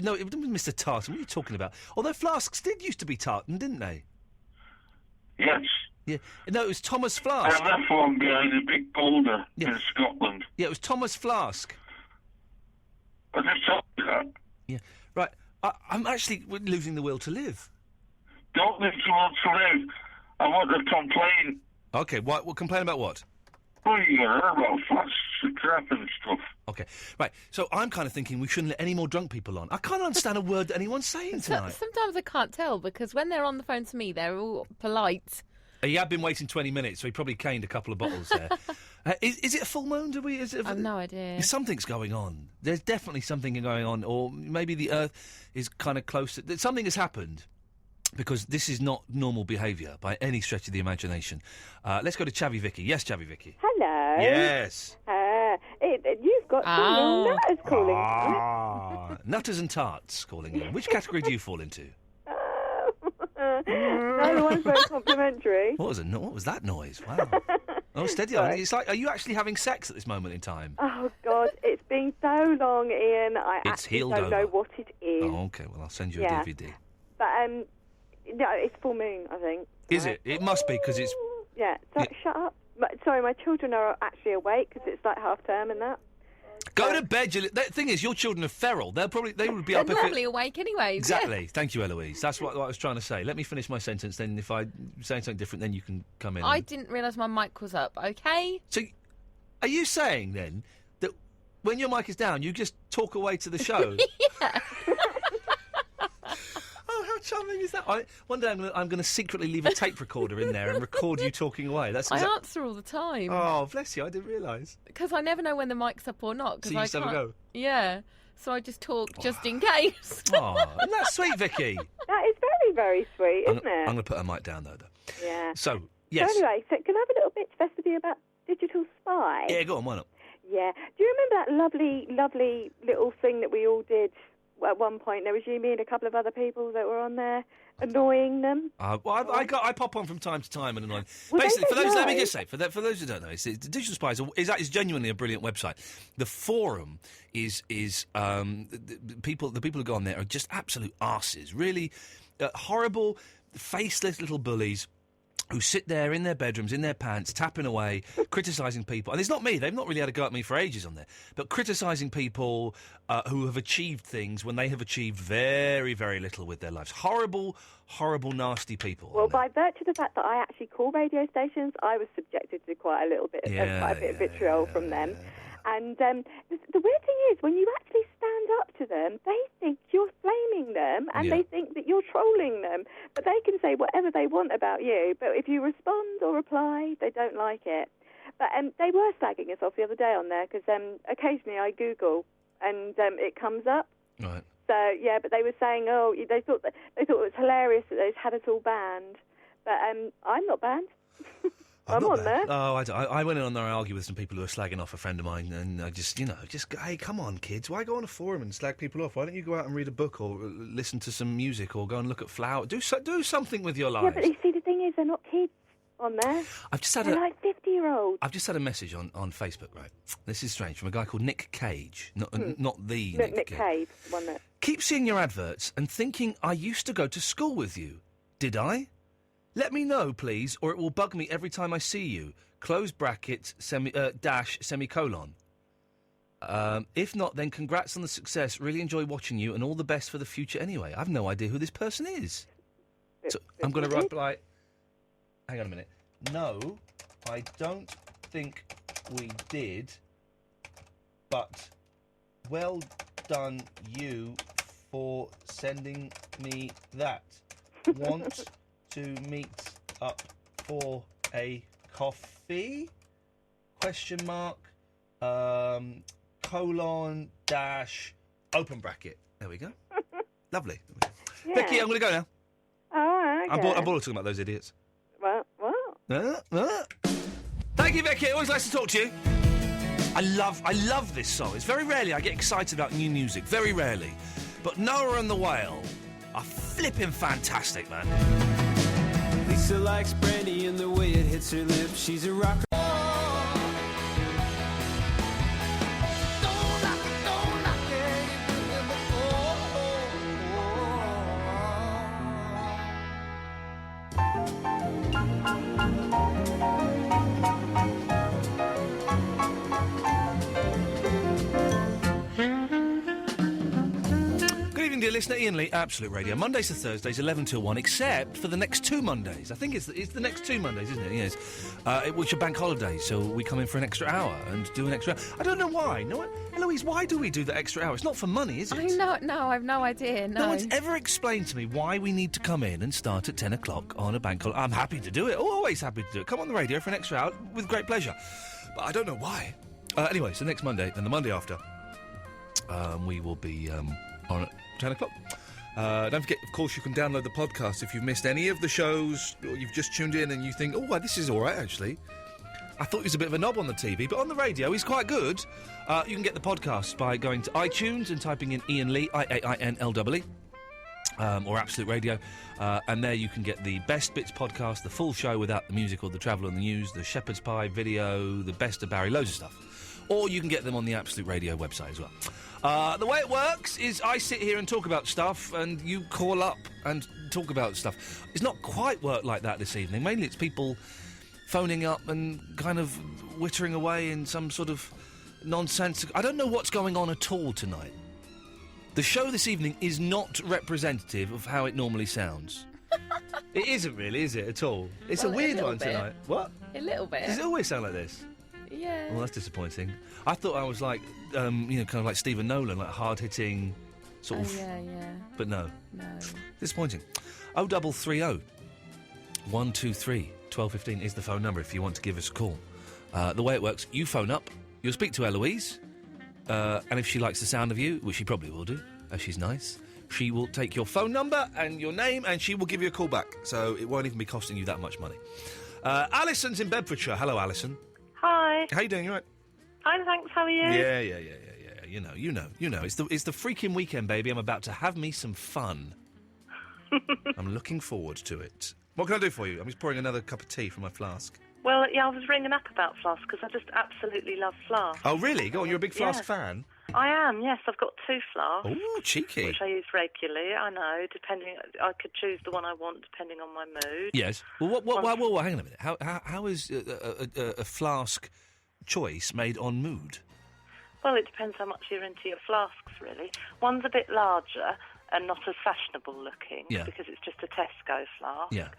No, it wasn't Mr. Tartan. What are you talking about? Although flasks did used to be tartan, didn't they? Yes. Yeah. No, it was Thomas Flask. I left one behind a big boulder in Scotland. Yeah, it was Thomas Flask. I just told you that. Yeah. Right. I'm actually losing the will to live. Don't lose the will to live. I want to complain. Okay, what? We'll complain about what? Oh, yeah, about flasks and crap and stuff. Okay, right. So I'm kind of thinking we shouldn't let any more drunk people on. I can't understand a word that anyone's saying tonight. Sometimes I can't tell because when they're on the phone to me, they're all polite. He had been waiting 20 minutes, so he probably caned a couple of bottles there. Is it a full moon? I have no idea. Something's going on. There's definitely something going on, or maybe the Earth is kind of close. Something has happened. Because this is not normal behaviour by any stretch of the imagination. Let's go to Chavy Vicky. Yes, Chavy Vicky. Hello. Yes. You've got some nutters calling. Nutters and tarts calling in. Which category do you fall into? No, the one's very complimentary. What was that noise? Wow. Oh, steady on. It's like, are you actually having sex at this moment in time? Oh, God, it's been so long, Ian. I It's actually healed don't know over. what it is. Oh, okay. Well, I'll send you a Yeah. DVD. But, no, it's full moon, I think. Is it? It must be, because it's... Yeah, so, shut up. Sorry, my children are actually awake because it's like half term and that. Go to bed. The thing is, your children are feral. They would be They're up if normally it... awake anyway. Exactly. Thank you, Eloise. That's what I was trying to say. Let me finish my sentence, then if I say something different, then you can come in. I didn't realise my mic was up, okay? So, are you saying, then, that when your mic is down, you just talk away to the show? Yeah. Oh, how charming is that? One day I'm going to secretly leave a tape recorder in there and record you talking away. That's I answer all the time. Oh, bless you, I didn't realise. Because I never know when the mic's up or not. So you just have a go? Yeah. So I just talk just in case. Oh, isn't that sweet, Vicky? That is very, very sweet, isn't it? I'm going to put her mic down, though. Yeah. So, yes. So anyway, can I have a little bit to with you about Digital Spy? Yeah, go on, why not? Yeah. Do you remember that lovely, lovely little thing that we all did at one point? There was you, me, and a couple of other people that were on there annoying them. Well, I pop on from time to time and annoy. Well, Basically, they don't let me know. just say, for those who don't know, Digital Spy is genuinely a brilliant website. The forum is the people who go on there are just absolute arses, really horrible, faceless little bullies who sit there in their bedrooms, in their pants, tapping away, criticising people. And it's not me. They've not really had a go at me for ages on there. But criticising people who have achieved things when they have achieved very, very little with their lives. Horrible, horrible, nasty people. Well, by virtue of the fact that I actually call radio stations, I was subjected to quite a little bit of vitriol from them. And the weird thing is, when you actually stand up to them, they think you're flaming them, and they think that you're trolling them. But they can say whatever they want about you, but if you respond or reply, they don't like it. But they were slagging us off the other day on there, because occasionally I Google, and it comes up. Right. So, yeah, but they were saying, they thought it was hilarious that they had us all banned. But I'm not banned. I'm on there. Oh, I went in on there and argued with some people who were slagging off a friend of mine, and I just, hey, come on, kids, why go on a forum and slag people off? Why don't you go out and read a book or listen to some music or go and look at flowers? Do something with your lives. Yeah, but you see, the thing is, they're not kids on there. They're like 50-year-olds. I've just had a message on Facebook, right? This is strange, from a guy called Nick Cage, not the Nick Cage, one that... Keep seeing your adverts and thinking I used to go to school with you. Did I? Let me know, please, or it will bug me every time I see you. Close bracket, dash, semicolon. If not, then congrats on the success. Really enjoy watching you, and all the best for the future anyway. I've no idea who this person is. So I'm going to write, hang on a minute. No, I don't think we did, but well done you for sending me that. Want to meet up for a coffee? question mark, colon, dash, open bracket. There we go. Lovely. Yeah. Becky, I'm going to go now. Oh, okay. I'm bored of talking about those idiots. What? Thank you, Vicky. Always nice to talk to you. I love this song. It's very rarely I get excited about new music. Very rarely. But Noah and the Whale are flipping fantastic, man. Lisa likes brandy and the way it hits her lips. She's a rocker. Dear listener, Iain Lee, Absolute Radio. Mondays to Thursdays, 11 till 1, except for the next 2 Mondays. I think it's the next 2 Mondays, isn't it? Yes. Which are bank holidays, so we come in for an extra hour and do an extra hour. I don't know why. No, Eloise, why do we do that extra hour? It's not for money, is it? No, I've no idea, no. No one's ever explained to me why we need to come in and start at 10 o'clock on a bank holiday. I'm happy to do it, always happy to do it. Come on the radio for an extra hour with great pleasure. But I don't know why. Anyway, so next Monday and the Monday after, we will be on at 10 o'clock. Don't forget, of course, you can download the podcast if you've missed any of the shows or you've just tuned in and you think, oh, this is all right, actually. I thought he was a bit of a knob on the TV, but on the radio, he's quite good. You can get the podcast by going to iTunes and typing in Iain Lee, IAINLEE, or Absolute Radio. And there you can get the Best Bits podcast, the full show without the music or the travel and the news, the Shepherd's Pie video, the Best of Barry, loads of stuff. Or you can get them on the Absolute Radio website as well. The way it works is I sit here and talk about stuff and you call up and talk about stuff. It's not quite work like that this evening. Mainly it's people phoning up and kind of wittering away in some sort of nonsense. I don't know what's going on at all tonight. The show this evening is not representative of how it normally sounds. It isn't really, is it, at all? It's a weird one tonight. What? A little bit. Does it always sound like this? Yeah. Well, that's disappointing. I thought I was like, kind of like Stephen Nolan, like hard-hitting, sort of. Yeah. But no. No. Disappointing. 0330 123 1215 is the phone number if you want to give us a call. The way it works, you phone up, you'll speak to Eloise, and if she likes the sound of you, which she probably will do, as she's nice, she will take your phone number and your name, and she will give you a call back. So it won't even be costing you that much money. Alison's in Bedfordshire. Hello, Alison. Hi. How you doing? You right? Fine, thanks. How are you? Yeah. You know. It's the freaking weekend, baby. I'm about to have me some fun. I'm looking forward to it. What can I do for you? I'm just pouring another cup of tea from my flask. Well, yeah, I was ringing up about Flask because I just absolutely love Flask. Oh, really? Go on, you're a big Flask fan? I am, yes. I've got 2 flasks. Oh, cheeky. Which I use regularly, I know, I could choose the one I want depending on my mood. Yes. Well, hang on a minute. How is a flask choice made on mood? Well, it depends how much you're into your flasks, really. One's a bit larger and not as fashionable looking because it's just a Tesco flask. Yeah.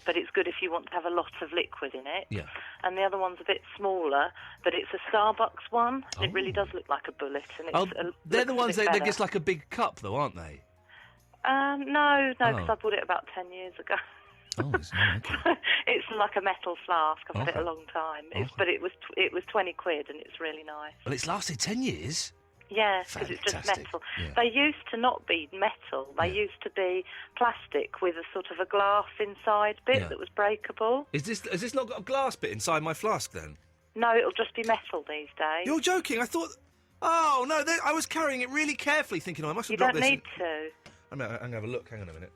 But it's good if you want to have a lot of liquid in it. Yeah. And the other one's a bit smaller, but it's a Starbucks one. Oh. It really does look like a bullet. And it's they're the ones that just like a big cup, though, aren't they? No, because I bought it about 10 years ago. Oh, okay. It's like a metal flask. I've had it a long time. But it was 20 quid and it's really nice. Well, it's lasted 10 years? Yeah, because it's just metal. Yeah. They used to not be metal. They used to be plastic with a sort of a glass inside bit that was breakable. Has this not got a glass bit inside my flask, then? No, it'll just be metal these days. You're joking. I thought... Oh, no, I was carrying it really carefully, thinking, I must have dropped this. You don't need to. I'm going to have a look. Hang on a minute.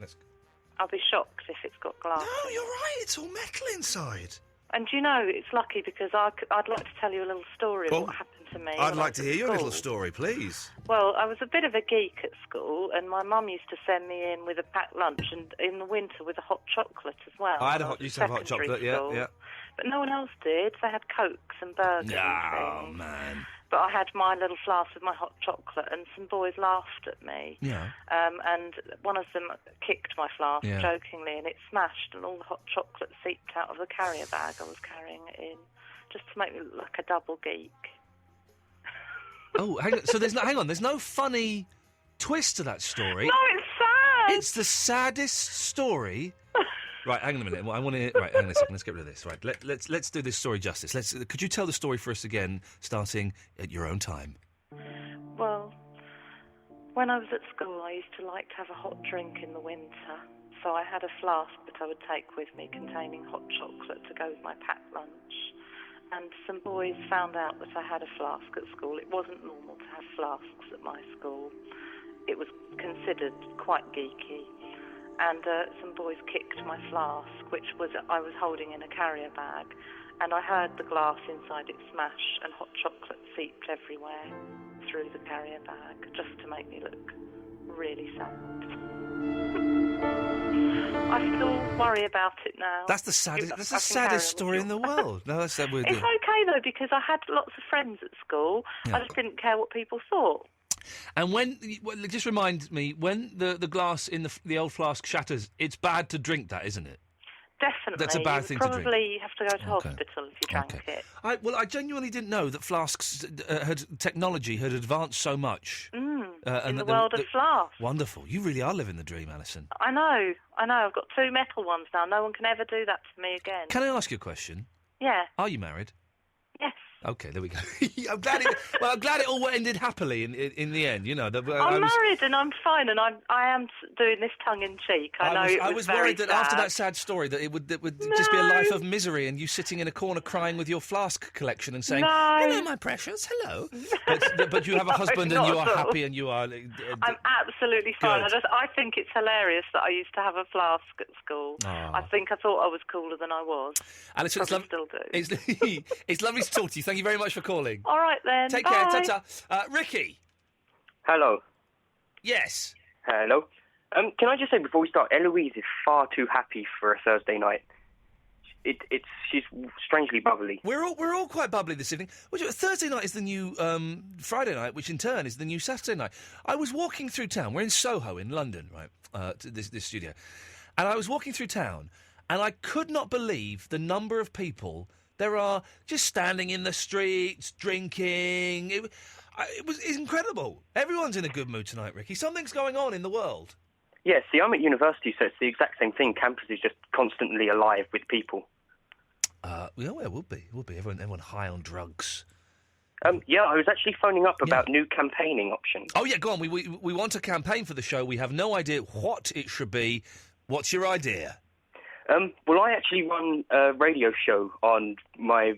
I'll be shocked if it's got glass. No, you're right. It's all metal inside. And you know, it's lucky because I'd like to tell you a little story of what happened to me. I'd like to hear your little story, please. Well, I was a bit of a geek at school, and my mum used to send me in with a packed lunch, and in the winter with a hot chocolate as well. I used to have hot chocolate, yeah. But no one else did. They had Cokes and burgers and things. Man. But I had my little flask with my hot chocolate, and some boys laughed at me. Yeah. And one of them kicked my flask jokingly, and it smashed, and all the hot chocolate seeped out of the carrier bag I was carrying it in, just to make me look like a double geek. Oh, hang on. So there's no funny twist to that story. No, it's sad. It's the saddest story Right, hang on a minute. I want to. Right, hang on a second. Let's get rid of this. Right, let's do this story justice. Could you tell the story for us again, starting at your own time? Well, when I was at school, I used to like to have a hot drink in the winter. So I had a flask that I would take with me containing hot chocolate to go with my packed lunch. And some boys found out that I had a flask at school. It wasn't normal to have flasks at my school. It was considered quite geeky. And some boys kicked my flask, which I was holding in a carrier bag. And I heard the glass inside it smash, and hot chocolate seeped everywhere through the carrier bag, just to make me look really sad. I still worry about it now. That's the saddest. That's the saddest story in the world. No, that's that weird. It's okay though, because I had lots of friends at school. Yeah. I just didn't care what people thought. And just remind me, when the glass in the old flask shatters, it's bad to drink that, isn't it? Definitely. That's a bad thing to drink. Probably have to go to hospital if you drank it. I genuinely didn't know that flasks technology had advanced so much. In the world of flasks. Wonderful. You really are living the dream, Alison. I know. I've got 2 metal ones now. No one can ever do that to me again. Can I ask you a question? Yeah. Are you married? Yes. Okay, there we go. I'm glad it all ended happily in the end. You know, I'm married and I'm fine, and I am doing this tongue in cheek. I was worried that after that sad story that it would just be a life of misery, and you sitting in a corner crying with your flask collection and saying, "Hello, my precious, hello." But you have a husband and you are happy and you are. I'm absolutely fine. Good. I think it's hilarious that I used to have a flask at school. Ah. I thought I was cooler than I was. Alison, still do. It's lovely to talk to you. Thank you very much for calling. All right, then. Take Bye. care. Ta-ta. Ricky. Hello. Yes. Hello. Can I just say before we start, Eloise is far too happy for a Thursday night. She's strangely bubbly. We're all quite bubbly this evening. Thursday night is the new Friday night, which in turn is the new Saturday night. I was walking through town. We're in Soho in London, right? This studio, and I was walking through town, and I could not believe the number of people there are just standing in the streets, drinking. It's incredible. Everyone's in a good mood tonight, Ricky. Something's going on in the world. Yeah, see, I'm at university, so it's the exact same thing. Campus is just constantly alive with people. It will be. Everyone high on drugs. Yeah, I was actually phoning up about new campaigning options. Oh, yeah, go on. We want a campaign for the show. We have no idea what it should be. What's your idea? Well, I actually run a radio show on my,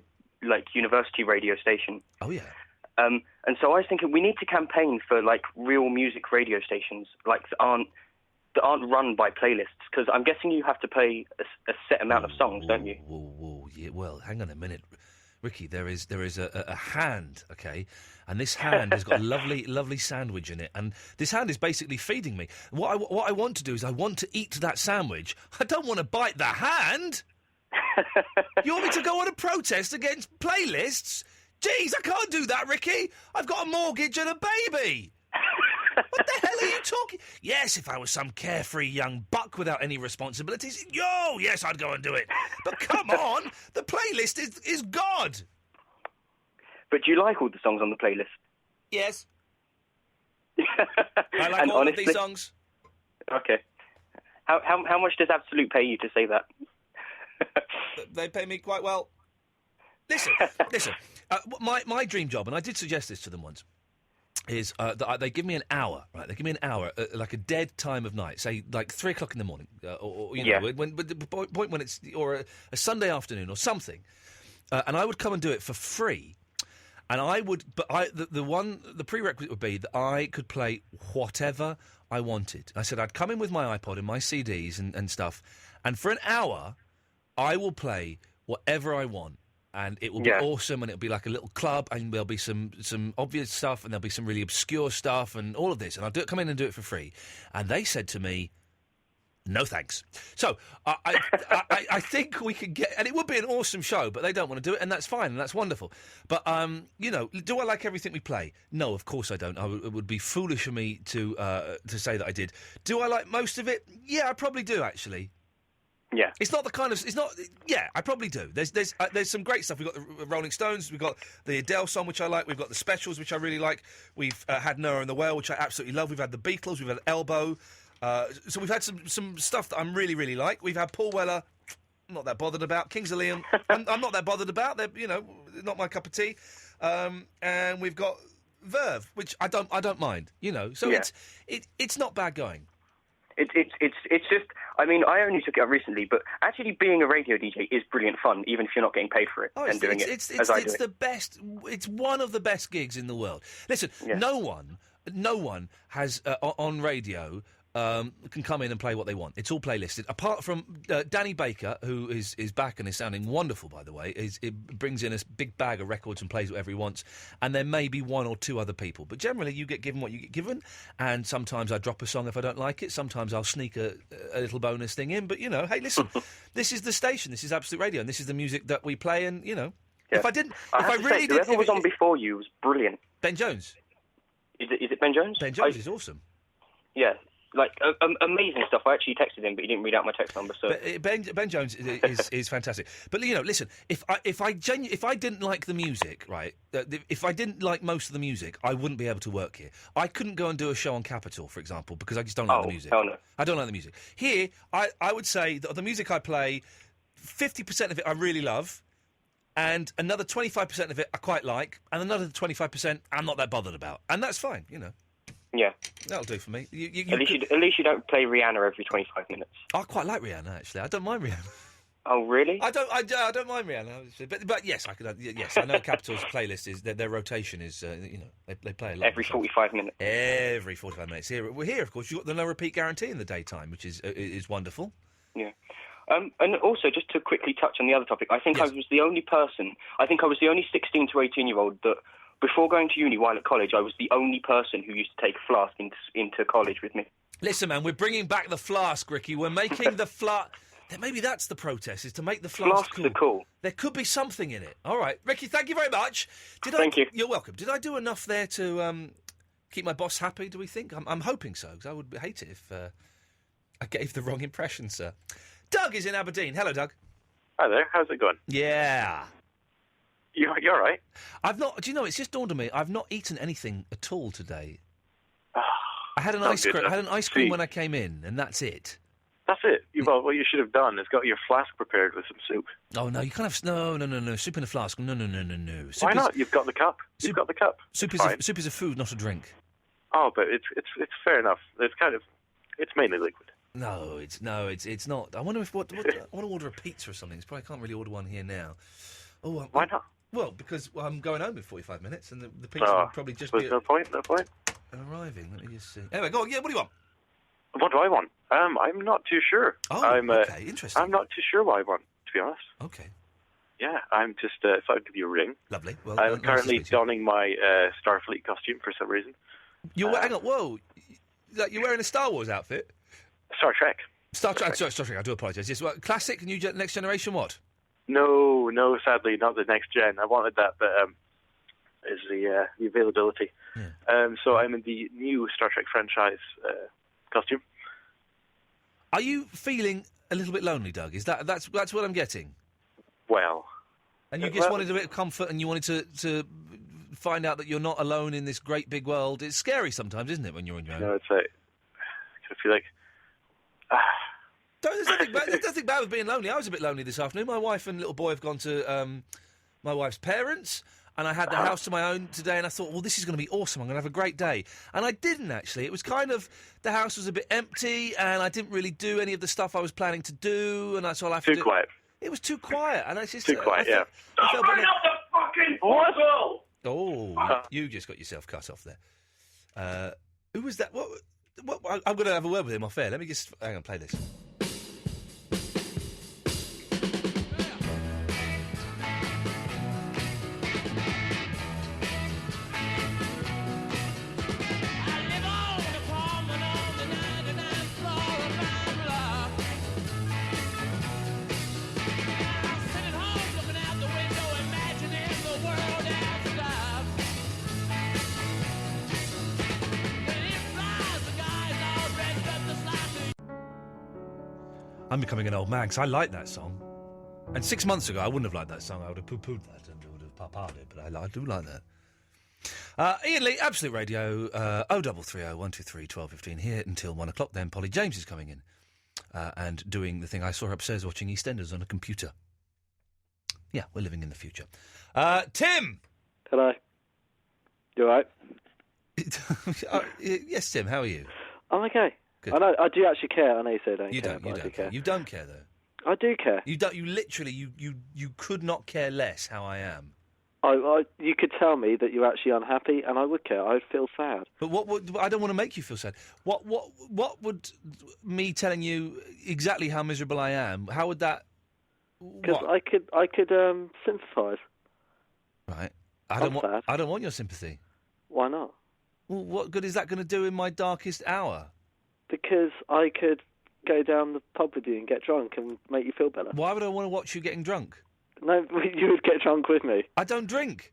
university radio station. Oh, yeah. And so I was thinking we need to campaign for, real music radio stations, that aren't run by playlists, because I'm guessing you have to play a set amount of songs, don't you? Yeah, well, hang on a minute. Ricky, there is a hand, okay? And this hand has got a lovely sandwich in it, and this hand is basically feeding me. What I want to do is I want to eat that sandwich. I don't want to bite the hand. You want me to go on a protest against playlists? Jeez, I can't do that, Ricky. I've got a mortgage and a baby. What the hell are you talking? Yes, if I was some carefree young buck without any responsibilities, yes, I'd go and do it. But come on, the playlist is God. But do you like all the songs on the playlist? Yes. I like all of these songs. Okay. How much does Absolute pay you to say that? They pay me quite well. Listen. My dream job, and I did suggest this to them once, is that they give me an hour, right? They give me an hour, like a dead time of night, say like 3 o'clock in the morning, or when the point when it's or a Sunday afternoon or something, and I would come and do it for free, and I would, but the prerequisite would be that I could play whatever I wanted. I said I'd come in with my iPod and my CDs and stuff, and for an hour, I will play whatever I want. And it will be awesome, and it'll be like a little club, and there'll be some obvious stuff, and there'll be some really obscure stuff, and all of this. And I'll come in and do it for free. And they said to me, no thanks. So I think we could get, and it would be an awesome show, but they don't want to do it, and that's fine, and that's wonderful. But, do I like everything we play? No, of course I don't. It would be foolish of me to say that I did. Do I like most of it? Yeah, I probably do, actually. Yeah, it's not the kind of. It's not. Yeah, I probably do. There's some great stuff. We've got the Rolling Stones. We've got the Adele song, which I like. We've got the Specials, which I really like. We've had Noah and the Whale, which I absolutely love. We've had the Beatles. We've had Elbow. So we've had some stuff that I'm really, really like. We've had Paul Weller, not that bothered about. Kings of Leon, I'm not that bothered about. They're, not my cup of tea. And we've got Verve, which I don't mind, So it's not bad going. It's just, I mean, I only took it up recently, but actually being a radio DJ is brilliant fun, even if you're not getting paid for it and doing it as I do. It's the best. It's one of the best gigs in the world. Listen, no one has on radio can come in and play what they want. It's all playlisted. Apart from Danny Baker, who is back and is sounding wonderful, by the way. It brings in a big bag of records and plays whatever he wants. And there may be one or two other people. But generally, you get given what you get given. And sometimes I drop a song if I don't like it. Sometimes I'll sneak a little bonus thing in. But, hey, listen, this is the station. This is Absolute Radio. And this is the music that we play. And, if I didn't... Whoever was on before you was brilliant. Ben Jones. Is it Ben Jones? Ben Jones is awesome. Yeah. Like, amazing stuff. I actually texted him, but he didn't read out my text number. So Ben Jones is fantastic. But, listen, if I didn't like the music, right, if I didn't like most of the music, I wouldn't be able to work here. I couldn't go and do a show on Capitol, for example, because I just don't like the music. Hell no. I don't like the music. Here, I would say that the music I play, 50% of it I really love, and another 25% of it I quite like, and another 25% I'm not that bothered about. And that's fine, Yeah. That'll do for me. At least you don't play Rihanna every 25 minutes. I quite like Rihanna, actually. I don't mind Rihanna. Oh, really? I don't mind Rihanna. But yes, I know Capitol's playlist is their rotation is they play a lot every 45 minutes. Every 45 minutes. Here, of course, you've got the no repeat guarantee in the daytime, which is wonderful. Yeah. And also, just to quickly touch on the other topic, I think I was the only 16 to 18-year-old that, before going to uni while at college, I was the only person who used to take a flask into college with me. Listen, man, we're bringing back the flask, Ricky. We're making the flask... Maybe that's the protest, is to make the flask cool. Cool. There could be something in it. All right. Ricky, thank you very much. Thank you. You're welcome. Did I do enough there to keep my boss happy, do we think? I'm hoping so, because I would hate it if I gave the wrong impression, sir. Doug is in Aberdeen. Hello, Doug. Hi there. How's it going? Yeah. You're all right? I've not... Do you know, it's just dawned on me, I've not eaten anything at all today. I had an ice cream when I came in, and that's it. That's it. Well, what you should have done is got your flask prepared with some soup. Oh, no, you can't have... No. Soup in a flask. No. Why not? You've got the cup. You've got the cup. Soup is a food, not a drink. Oh, but it's fair enough. It's mainly liquid. No, it's not. I wonder if I want to order a pizza or something. I can't really order one here now. Oh, why not? Well, because I'm going home in 45 minutes, and the pizza will probably just be... No point. Arriving. Let me just see. Anyway, go on. Yeah, what do you want? What do I want? I'm not too sure. Oh, okay, interesting. I'm not too sure what I want, to be honest. Okay. Yeah, I'm just... if I give you a ring. Lovely. Well, I'm currently donning my Starfleet costume for some reason. Hang on, whoa. You're wearing a Star Wars outfit? Star Trek. Star Trek, I do apologise. Yes, classic, next generation, what? No, sadly, not the next gen. I wanted that, but is the availability. Yeah. So I'm in the new Star Trek franchise costume. Are you feeling a little bit lonely, Doug? That's what I'm getting? Well. And you just wanted a bit of comfort, and you wanted to find out that you're not alone in this great big world. It's scary sometimes, isn't it, when you're on your own? No, it's like... I feel like... There's nothing bad with being lonely. I was a bit lonely this afternoon. My wife and little boy have gone to my wife's parents, and I had the house to my own today, and I thought, well, this is going to be awesome. I'm going to have a great day. And I didn't, actually. It was kind of... The house was a bit empty, and I didn't really do any of the stuff I was planning to do, and that's all I have to do. Too quiet. It was too quiet, and it's just... Too quiet, yeah. Stop bringing up the fucking puzzle! Oh, you just got yourself cut off there. Who was that? What? I'm going to have a word with him off air. Let me just... Hang on, play this. I'm becoming an old man, because I like that song. And 6 months ago, I wouldn't have liked that song. I would have poo-pooed that and would have pop-parted it, but I do like that. Iain Lee, Absolute Radio, 0330 123 1215, here until 1 o'clock. Then Polly James is coming in and doing the thing I saw her upstairs watching EastEnders on a computer. Yeah, we're living in the future. Tim! Hello. You all right? Yes, Tim, how are you? I'm okay. Good. I know. I do actually care. I know you say I don't You care. don't, but you I do don't care. care. You don't care, though. I do care. You don't. You literally, you could not care less how I am. You could tell me that you're actually unhappy, and I would care. I'd feel sad. But what would I don't want to make you feel sad. What would me telling you exactly how miserable I am? How would that? Because I could sympathise. Right. I'm sad. I don't want your sympathy. Why not? Well, what good is that going to do in my darkest hour? Because I could go down the pub with you and get drunk and make you feel better. Why would I want to watch you getting drunk? No, you would get drunk with me. I don't drink.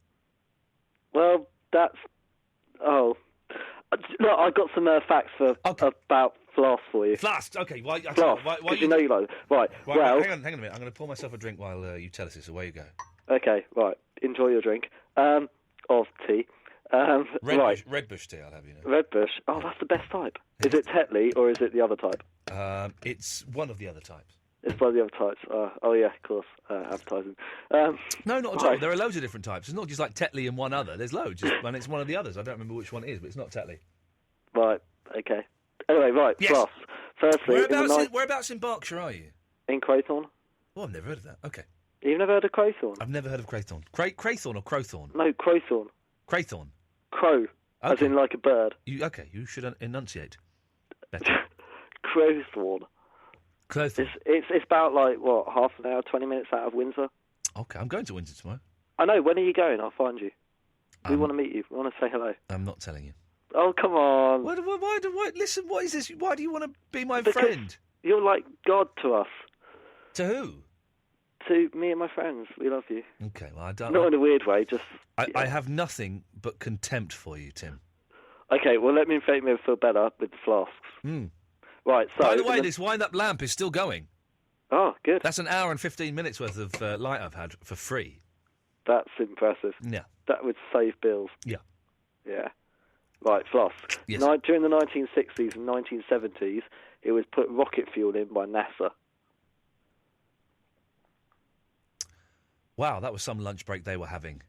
Well, that's... Oh. Look, I've got some facts about flasks for you. Flasks, okay. Why, Flasks, because you know you like them. Right, well... Hang on a minute. I'm going to pour myself a drink while you tell us this. Away you go. Okay, right. Enjoy your drink. Of tea. Red Bush tea, I'll have you know. Red Bush. Oh, that's the best type. Is it Tetley or is it the other type? It's one of the other types. It's one of the other types. Oh, yeah, of course. Advertising. No, not at all. Right. There are loads of different types. It's not just like Tetley and one other. There's loads, and it's one of the others. I don't remember which one it is, but it's not Tetley. Right, okay. Anyway, right, Yes. flasks. Firstly... Whereabouts in Berkshire are you? In Craythorne. Oh, I've never heard of that. Okay. You've never heard of Craythorne? I've never heard of Craythorne. Craythorne or Crowthorne? No, Craythorne. Craythorne. Crow, as in like a bird. You should enunciate better. Crowthorne. Crowthorne. It's about, like, what, half an hour, 20 minutes out of Windsor? Okay, I'm going to Windsor tomorrow. I know, when are you going? I'll find you. We want to meet you. We want to say hello. I'm not telling you. Oh, come on. Listen, what is this? Why do you want to be my Because friend? You're like God to us. To who? To me and my friends. We love you. Okay, well, I don't... Not in a weird way, just... I have nothing but contempt for you, Tim. Okay, well, let me make me feel better with the flasks. Right, so... By the way, this wind-up lamp is still going. Oh, good. That's an hour and 15 minutes worth of light I've had for free. That's impressive. Yeah. That would save bills. Yeah. Yeah. Right, flasks. Yes. During the 1960s and 1970s, it was put rocket fuel in by NASA. Wow, that was some lunch break they were having.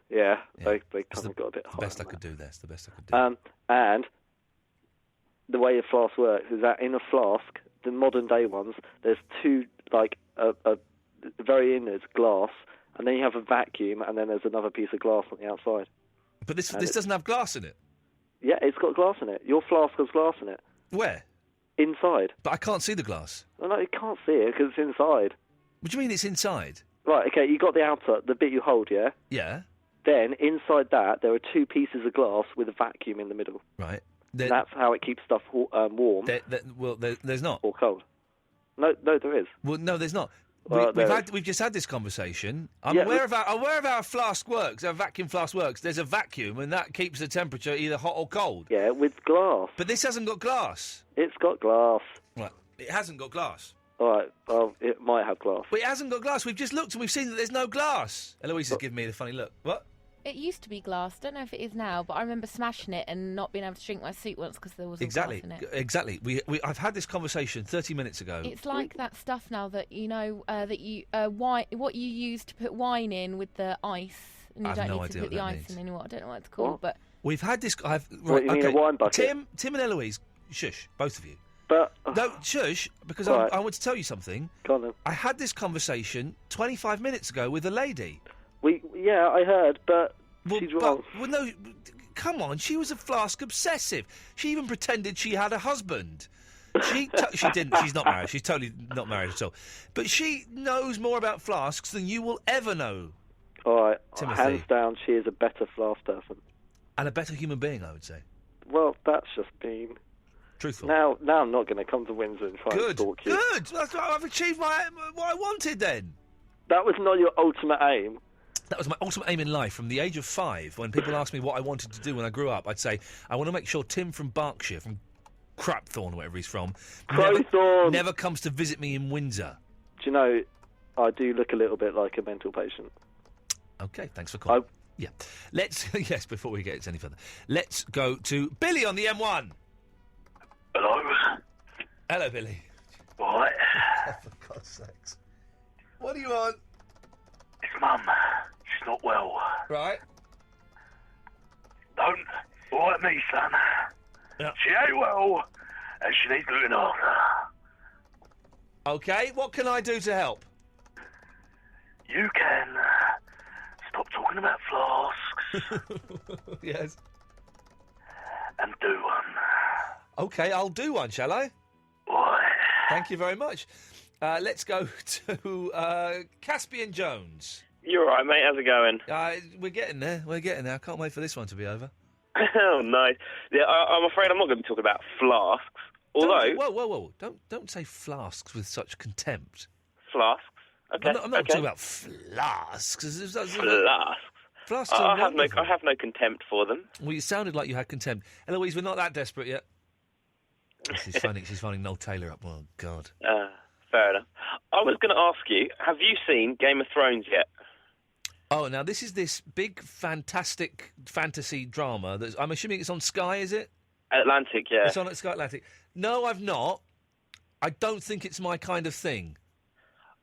Yeah, they kind of got a bit high. The best I could do there. It's the best I could do. And the way a flask works is that in a flask, the modern day ones, there's two, like, the very innards, glass, and then you have a vacuum, and then there's another piece of glass on the outside. But this doesn't have glass in it. Yeah, it's got glass in it. Your flask has glass in it. Where? Inside. But I can't see the glass. Well, no, you can't see it because it's inside. What do you mean it's inside? Right, okay, you got the outer, the bit you hold, yeah? Yeah. Then, inside that, there are two pieces of glass with a vacuum in the middle. Right. And that's how it keeps stuff warm. There's not. Or cold. No, there is. Well, no, there's not. Well, We've just had this conversation. I'm aware of how a flask works. Our vacuum flask works. There's a vacuum, and that keeps the temperature either hot or cold. Yeah, with glass. But this hasn't got glass. It's got glass. Right. It hasn't got glass. All right. Well, it might have glass. But it hasn't got glass. We've just looked and we've seen that there's no glass. Eloise is giving me the funny look. What? It used to be glass. Don't know if it is now, but I remember smashing it and not being able to drink my soup once because there was glass in it. Exactly. I've had this conversation 30 minutes ago. It's like that stuff now that you know that you wine, what you use to put wine in with the ice, and you don't need to put the ice in anymore. I don't know what it's called, but we've had this. What, you mean a wine bucket? Tim and Eloise, shush, both of you. But no, shush, because right. I want to tell you something. Go on then. I had this conversation 25 minutes ago with a lady. Yeah, I heard, but she's wrong. Well, no, come on, she was a flask obsessive. She even pretended she had a husband. She didn't. She's not married. She's totally not married at all. But she knows more about flasks than you will ever know. All right, Timothy. hands down, she is a better flask person. And a better human being, I would say. Well, that's just mean. Truthful. Now I'm not going to come to Windsor and try and stalk you. Good. I've achieved what I wanted then. That was not your ultimate aim. That was my ultimate aim in life. From the age of 5, when people asked me what I wanted to do when I grew up, I'd say, I want to make sure Tim from Berkshire, from Crapthorne, wherever he's from, never comes to visit me in Windsor. Do you know, I do look a little bit like a mental patient. Okay, thanks for calling. Yeah. Let's, yes, before we get any further, let's go to Billy on the M1. Hello. Hello, Billy. What? Oh, for God's sakes. What do you want? It's Mum. She's not well. Right. Don't worry me, son. Yeah. She ain't well, and she needs looking after. Okay, what can I do to help? You can stop talking about flasks Yes. and do one. Okay, I'll do one, shall I? Why? Thank you very much. Let's go to Caspian Jones. You all right, mate? How's it going? We're getting there. I can't wait for this one to be over. Oh, nice. Yeah, I'm afraid I'm not going to be talking about flasks. Although... Whoa. Don't say flasks with such contempt. Flasks? Okay. I'm not talking about flasks. Flasks? Flasks I are have wonderful. no contempt for them. Well, you sounded like you had contempt. Eloise, we're not that desperate yet. She's phoning Noel Taylor up. Oh, God. Fair enough. I was going to ask you, have you seen Game of Thrones yet? Oh, now this is this big, fantastic fantasy drama. I'm assuming it's on Sky, is it? Atlantic, yeah. It's on at Sky Atlantic. No, I've not. I don't think it's my kind of thing.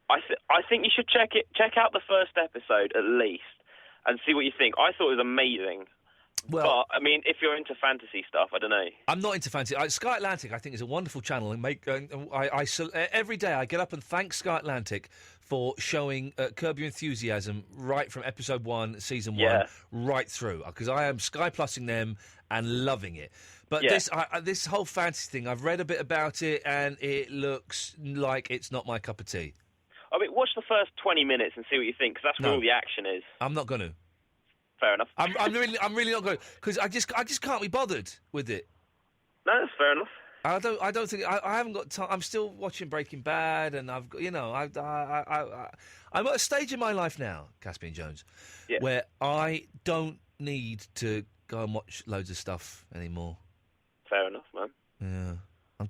I think you should check out the first episode at least and see what you think. I thought it was amazing. Well, but I mean, if you're into fantasy stuff, I don't know. I'm not into fantasy. Sky Atlantic, I think, is a wonderful channel, and every day I get up and thank Sky Atlantic for showing Curb Your Enthusiasm right from episode 1, season 1, right through, because I am Sky Plussing them and loving it. But this whole fantasy thing, I've read a bit about it, and it looks like it's not my cup of tea. I mean, watch the first 20 minutes and see what you think, because that's where all the action is. I'm not going to. Fair enough. I'm really not going to, because I just can't be bothered with it. No, that's fair enough. I don't think I haven't got time. I'm still watching Breaking Bad, and I've got, I'm at a stage in my life now, Caspian Jones, where I don't need to go and watch loads of stuff anymore. Fair enough, man. Yeah. I'm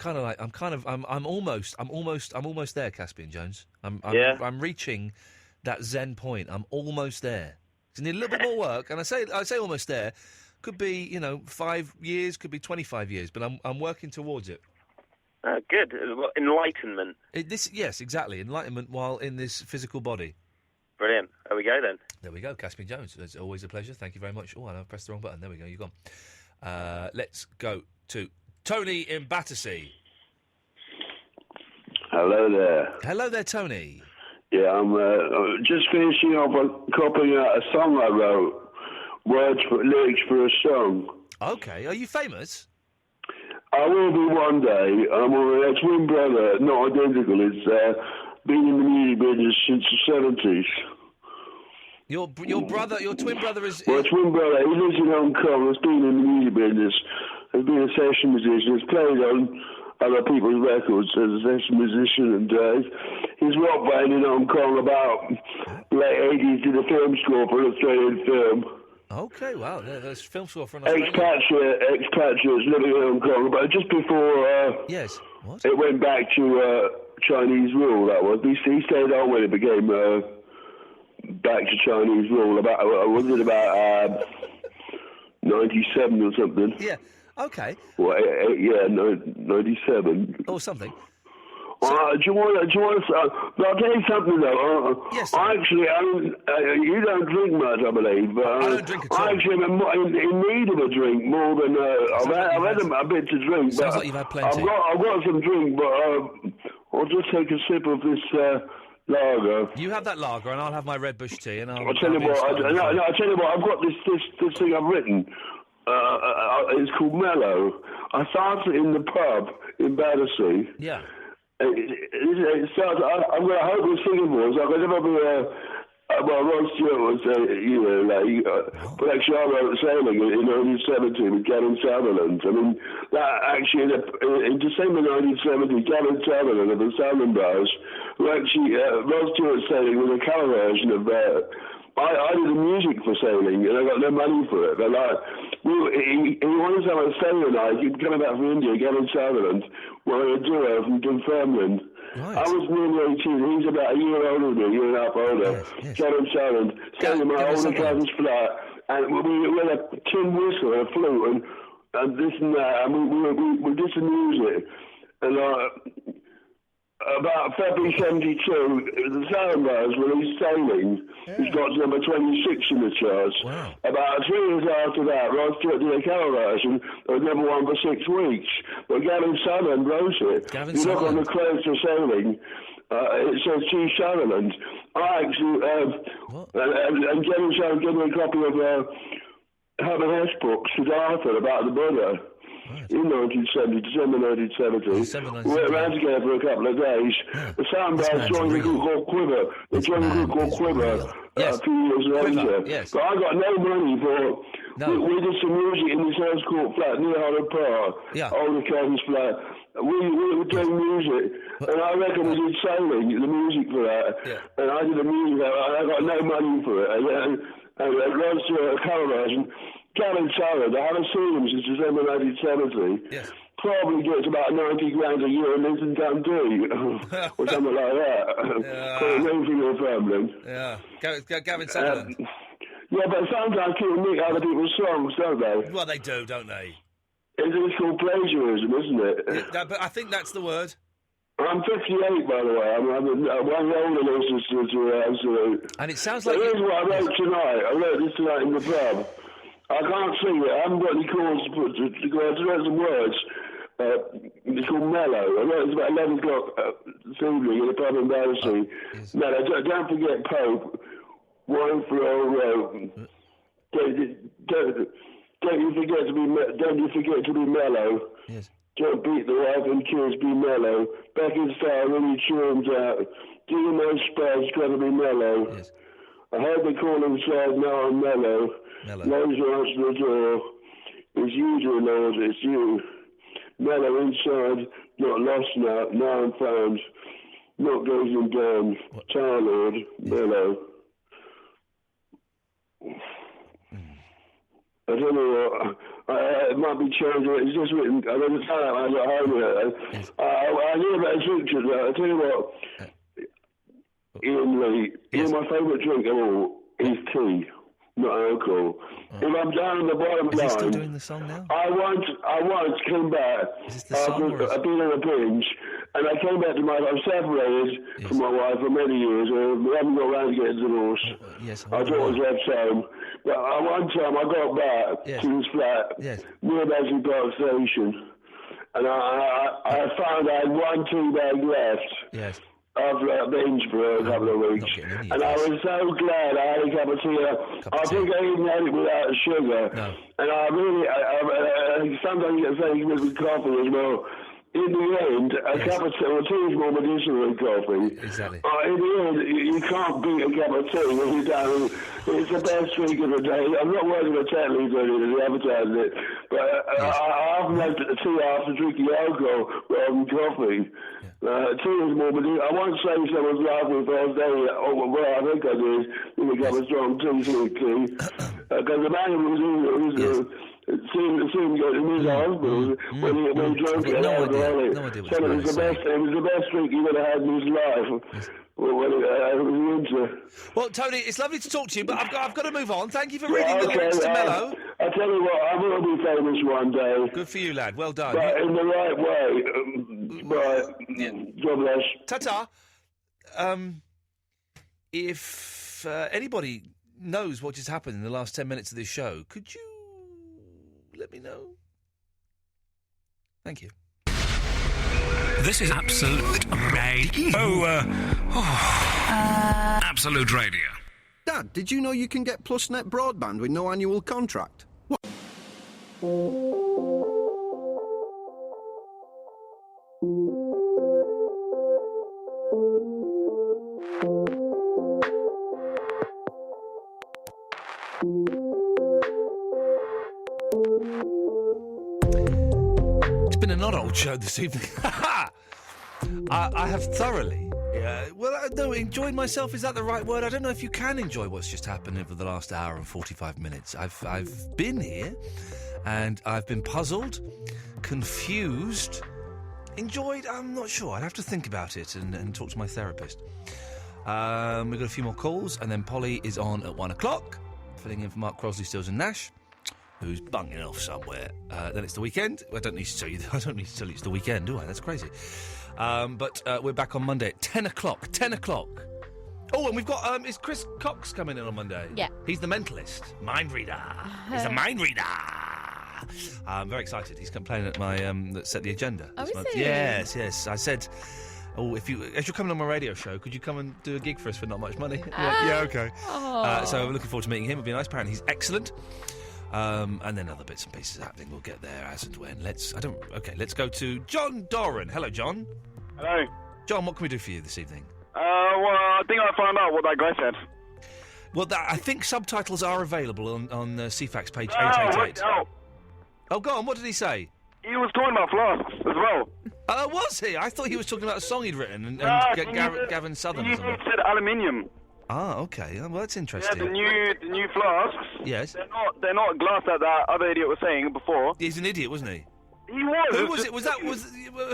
almost there, Caspian Jones. I'm reaching that zen point. I'm almost there. I need a little bit more work, and I say almost there. Could be 5 years, could be 25 years, but I'm working towards it. Good. Enlightenment. Yes, exactly. Enlightenment while in this physical body. Brilliant. There we go then. There we go, Caspian Jones. It's always a pleasure. Thank you very much. Oh, I pressed the wrong button. There we go. You're gone. Let's go to Tony in Battersea. Hello there. Hello there, Tony. Yeah, I'm just finishing off copying out a song I wrote. Lyrics for a song. Okay. Are you famous? I will be one day. I'm a twin brother, not identical. It's been in the music business since the 70s. Your twin brother is... My twin brother, he lives in Hong Kong, has been in the music business, has been a session musician, has played on other people's records as a session musician, and his rock band in Hong Kong about late 80s did a film score for an Australian film. Okay, wow, there's film score for an Australian... Expatriates living in Hong Kong, but just before yes, what? It went back to Chinese rule, that was. He stayed on when it became back to Chinese rule, about 97 or something. Yeah, okay. Well, 97. Or something. Do you want to? I'll tell you something though. Yes. You don't drink much, I believe. But I don't drink at all. I actually am in need of a drink more than I've had a bit to drink. Sounds like you've had plenty. I've got some drink, but I'll just take a sip of this lager. You have that lager, and I'll have my Red Bush tea, and I'll tell you what. I'll tell you what. I've got this thing I've written. It's called Mellow. I started in the pub in Battersea. Yeah. It starts. I'm going to hope it's singing voice. I could never be Rod Stewart was, but actually I wrote Sailing in 1970 with Gavin Sutherland. I mean, that actually, in December 1970, Gavin Sutherland of the Sutherland Brothers, who actually, Rod Stewart Sailing was a cover version of I did the music for Sailing, and I got no money for it. But he wanted to have a sailing night. He'd come back from India, Gavin Sutherland, wanted a duo from Dunfermline. Right. I was nearly 18. He's about a year older than me, a year and a half older. Yes. Gavin Sutherland, staying in my older cousin's flat and we had a tin whistle, a flute, and this and that, and we did some music. And about February 72, the Sound Bars released Sailing, which got number 26 in the charts. Wow. About 3 years after that, Rod Stewart did a cover version that was number 1 for 6 weeks. But Gavin Sutherland wrote it. You look on the credits of Sailing, it says G. Sutherland. I actually, and Gavin Sutherland gave me a copy of Herman Hesse books with Arthur about the Buddha. In 1970, December 1970, we went around together for a couple of days. The Sound Bars joined a group called Quiver. They joined a group called Quiver a few years later. But I got no money for it. We did some music in this Earls Court flat near Holland Park, Older Cousins flat. We were doing music, and I reckon we did Sailing, the music for that. And I did the music, and I got no money for it. And Rod Stewart, a cover version. Gavin Sutherland, I haven't seen him since December 1970. Yes. Probably gets about 90 grand a year in Linton Dundee, or something like that. For a name for your family. Yeah. Gavin Sutherland. Yeah, but sometimes people nick other people's songs, don't they? Well, they do, don't they? It's called plagiarism, isn't it? But I think that's the word. I'm 58, by the way. I'm one older listener to Absolute. And it sounds like... Here's what I wrote tonight. I wrote this tonight in the pub. I can't sing it. I haven't got any chords to put to go. I just wrote some words. It's called Mellow. I wrote it about 11 o'clock this evening in the pub in Battersea. Mellow. Don't forget Pope. Wine for old road. Don't you forget to be mellow. Yes. Don't beat the wife and kids, be mellow. Back in style when you tunes out. Do you know spells, gotta be mellow. Yes. I heard the call inside, now I'm mellow. Those who answer the door. It's you, dear Lord, it's you. Mellow inside, not lost now I'm found. Not gazing down. Tower Lord, mellow. I don't know what. It might be changed. It's just written. I don't know how I got home with it. I knew about his pictures. I tell you what, Iain Lee, my favourite drink of all is tea, not alcohol. If I'm down on the bottom line, still doing the song now? I once came back. I've been on a binge, and I came back to I'm separated from my wife for many years. We haven't got around to getting divorced. Our daughter's left home. But one time I got back to this flat near Basing Park Station, and I found I had one tea bag left. After that binge for a couple of weeks. And I was so glad I had a cup of tea. I think I even had it without sugar. And I really, sometimes you get something with coffee as well. In the end, a cup of tea is more medicinal than coffee. Exactly. In the end, you can't beat a cup of tea when you're down. It's the best drink of the day. I'm not working at Tetley's or anything, advertising it, but I often have tea after drinking alcohol rather than coffee. Tea is more medicinal. I won't say someone's laughing if I was there. I think I did. With a cup of strong tea. Because the man who was it seemed to go to his hospital when he drank it. It was the best drink he would have had in his life. Well, Tony, it's lovely to talk to you, but I've got to move on. Thank you for reading the lyrics to Mellow. I tell you what, I will be famous one day. Good for you, lad. Well done. But in the right way. God bless. Ta-ta. If anybody knows what just happened in the last 10 minutes of this show, could you let me know? Thank you. This is Absolute Radio. Absolute Radio. Dad, did you know you can get PlusNet broadband with no annual contract? What? It's been an odd old show this evening. I have thoroughly, enjoyed myself. Is that the right word? I don't know if you can enjoy what's just happened over the last hour and 45 minutes. I've been here, and I've been puzzled, confused, enjoyed. I'm not sure. I'd have to think about it and talk to my therapist. We've got a few more calls, and then Polly is on at 1 o'clock. filling in for Mark Crosley, Stills and Nash, who's bunging off somewhere. Then it's the weekend. I don't need to tell you. I don't need to tell you it's the weekend, do I? That's crazy. But we're back on Monday at 10 o'clock. 10 o'clock. Oh, and we've got is Chris Cox coming in on Monday? Yeah. He's the mentalist, mind reader. He's a mind reader. I'm very excited. He's playing at my that set the agenda. Oh, this is month. he? Yes. I said, oh, as you're coming on my radio show, could you come and do a gig for us for not much money? Yeah, okay. So I'm looking forward to meeting him. It'll be nice. Apparently, he's excellent. And then other bits and pieces happening. We'll get there as and when. Let's go to John Doran. Hello, John. Hello. John, what can we do for you this evening? Well, I think I found out what that guy said. Well, I think subtitles are available on CFAX page 888. Oh, go on. What did he say? He was talking about flasks as well. Was he? I thought he was talking about a song he'd written and Gavin Southern. He said aluminium. Ah, okay. Well, that's interesting. Yeah, the new flasks. Yes. They're not glass like that other idiot was saying before. He's an idiot, wasn't he? He was. Who was it?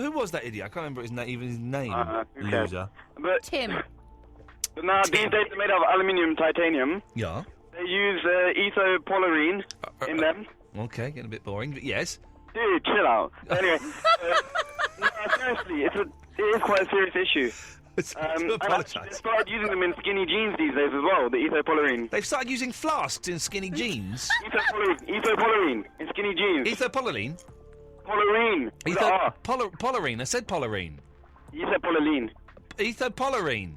Who was that idiot? I can't remember his name. Loser. But Tim. But now these days they're made of aluminium, titanium. Yeah. They use ethylpolyene in them. Okay, getting a bit boring, but yes. Dude, chill out. Anyway, no, seriously, it is quite a serious issue. I apologise. They started using them in skinny jeans these days as well, the ethylpolyene. They've started using flasks in skinny jeans? Ethylpolyene in skinny jeans. Ethylpolyene? Polyene. Polyene. I said polyene. You said polyene. Ethylpolyene.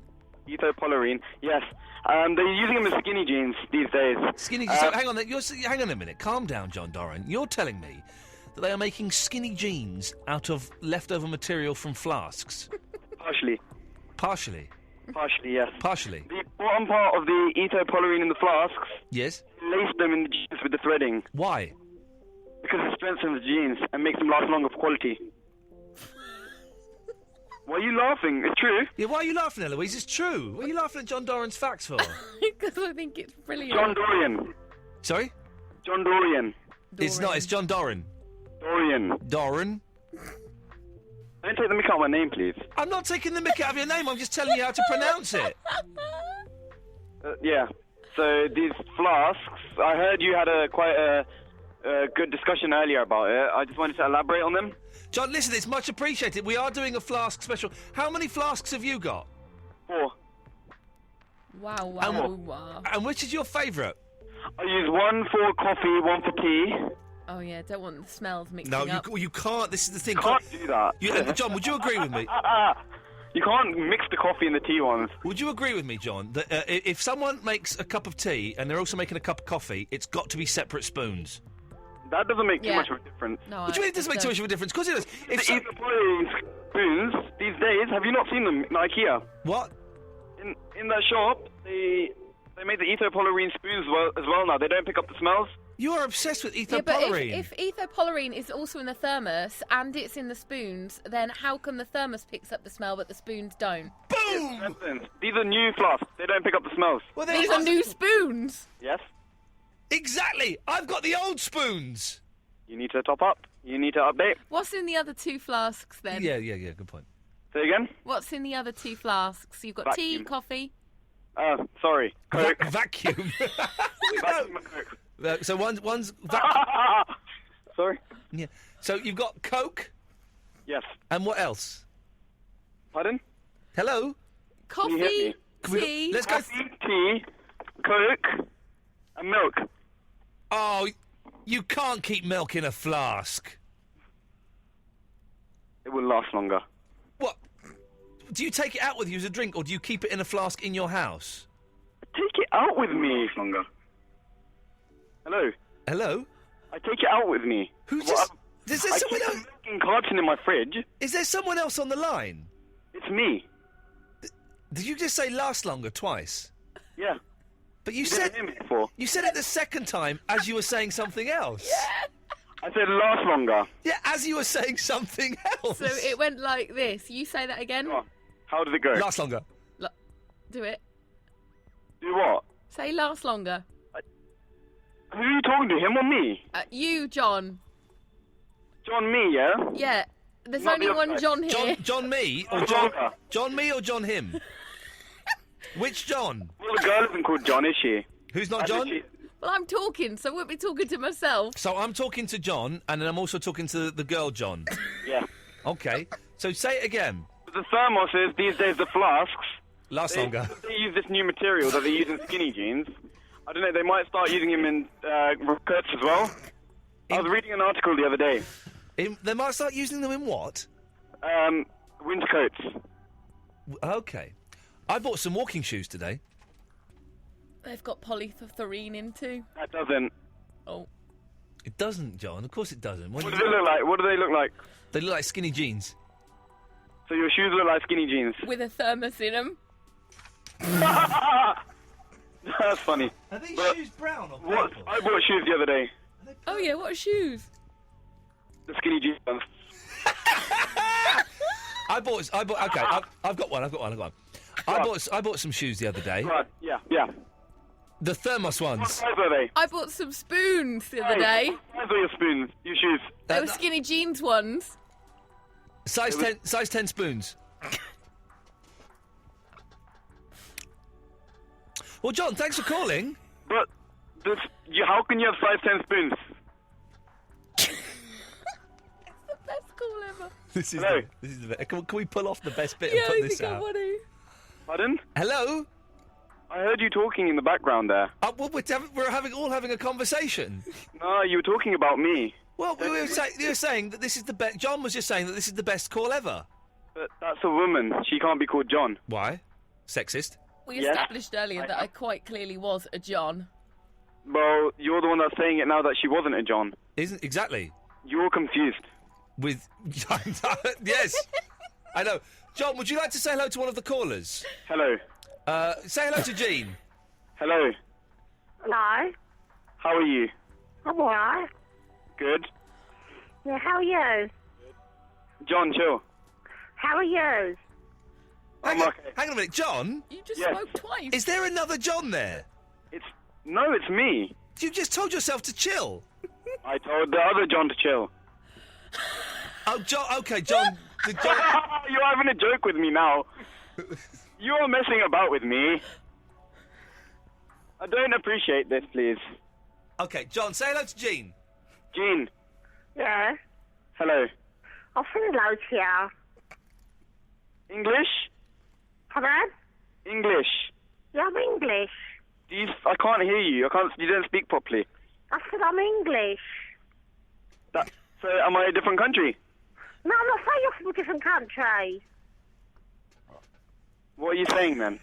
Ethylpolyene, yes. They're using them in skinny jeans these days. Skinny jeans. So hang on a minute. Calm down, John Doran. You're telling me that they are making skinny jeans out of leftover material from flasks? Partially. Partially? Partially, yes. Partially? The bottom part of the ethylpolyene in the flasks, yes, lace them in the jeans with the threading. Why? Because it strengthens the jeans and makes them last longer for quality. Why are you laughing? It's true. Yeah, why are you laughing, Eloise? It's true. What are you laughing at John Doran's facts for? Because I think it's brilliant. John Dorian. Sorry? John Dorian. It's not. It's John Doran. Dorian. Doran. Don't take the mick out of my name, please. I'm not taking the mick out of your name. I'm just telling you how to pronounce it. Yeah. So these flasks, I heard you had quite a good discussion earlier about it. I just wanted to elaborate on them. John, listen, it's much appreciated. We are doing a flask special. How many flasks have you got? 4. Wow. And which is your favourite? I use one for coffee, one for tea. Oh, yeah, don't want the smells mixing No, up. you can't. This is the thing. You can't do that. John, would you agree with me? You can't mix the coffee and the tea ones. Would you agree with me, John, that if someone makes a cup of tea and they're also making a cup of coffee, it's got to be separate spoons? That doesn't make too much of a difference. No, what do you mean it doesn't make too much of a difference? Because it does. The ethylpolyene spoons these days, have you not seen them in IKEA? What? In that shop, they made the ethylpolyene spoons as well now. They don't pick up the smells. You are obsessed with Yeah, but if ethylpolyene is also in the thermos and it's in the spoons, then how come the thermos picks up the smell but the spoons don't? Boom! These are new flasks. They don't pick up the smells. Well, these are new spoons. Yes. Exactly. I've got the old spoons. You need to top up. You need to update. What's in the other 2 flasks then? Yeah. Good point. Say again? What's in the other 2 flasks? You've got tea, coffee. Sorry. Coke. Vacuum. Vacuum and Coke. So one's Sorry? Yeah. So you've got Coke? Yes. And what else? Pardon? Hello? Coffee, tea. Let's go. Coffee, tea, Coke, and milk. Oh, you can't keep milk in a flask. It will last longer. What? Do you take it out with you as a drink, or do you keep it in a flask in your house? Take it out with me. Longer. Hello? Hello? I take it out with me. Who's this? Is there someone else? I keep a milk carton in my fridge. Is there someone else on the line? It's me. Did you just say last longer twice? Yeah. But you said didn't hear me before. You said it the second time as you were saying something else. Yeah. I said last longer. Yeah, as you were saying something else. So it went like this. You say that again. How did it go? Last longer. Do it. Do what? Say last longer. Who are you talking to, him or me? You, John. John, me, yeah? Yeah. There's Not only the other one guy. John here. John me or John me or John him? Which John? Well, the girl isn't called John, is she? Who's not John? Well, I'm talking, so I won't be talking to myself. So I'm talking to John, and then I'm also talking to the girl John. Yeah. Okay. So say it again. The thermoses, these days the flasks... Last longer. They use this new material that they use in skinny jeans. I don't know, they might start using them in skirts as well. I was reading an article the other day. They might start using them in what? Winter coats. Okay. I bought some walking shoes today. They've got polyethylene in too. That doesn't. Oh. It doesn't, John. Of course it doesn't. What do they look like? What do they look like? They look like skinny jeans. So your shoes look like skinny jeans? With a thermos in them. That's funny. Are these shoes brown or purple? I bought shoes the other day. Oh yeah, what shoes? The skinny jeans ones. I bought. Okay, I've got one. I bought some shoes the other day. Right. Yeah. The thermos ones. What size are they? I bought some spoons the other day. What size are your spoons? Your shoes? They were skinny jeans ones. Size 10 spoons. Well, John, thanks for calling. But how can you have size 10 spoons? Best call ever. This is the best. Can we pull off the best bit Yeah, and put I this think I out? want to. Pardon? Hello? I heard you talking in the background there. Well, we're having a conversation. No, you were talking about me. Well, you were saying that this is the best. John was just saying that this is the best call ever. But that's a woman. She can't be called John. Why? Sexist? We established earlier that I quite clearly was a John. Well, you're the one that's saying it now that she wasn't a John. Isn't exactly? You're confused. With yes, I know. John, would you like to say hello to one of the callers? Hello. Say hello to Jean. Hello. Hello. How are you? I'm alright. Good. Yeah, how are you? John, chill. How are you? Hang on a minute, John. You just Yes. spoke twice. Is there another John there? No, it's me. You just told yourself to chill. I told the other John to chill. Oh, John. Okay, John. You're having a joke with me now. You are messing about with me. I don't appreciate this, please. Okay, John, say hello to Jean. Jean. Yeah. Hello. I'll say hello to you. English? Pardon? English. Yeah, I'm English. I can't hear you. You don't speak properly. I said I'm English. So, am I a different country? No, I'm not saying you're from a different country. What are you saying then?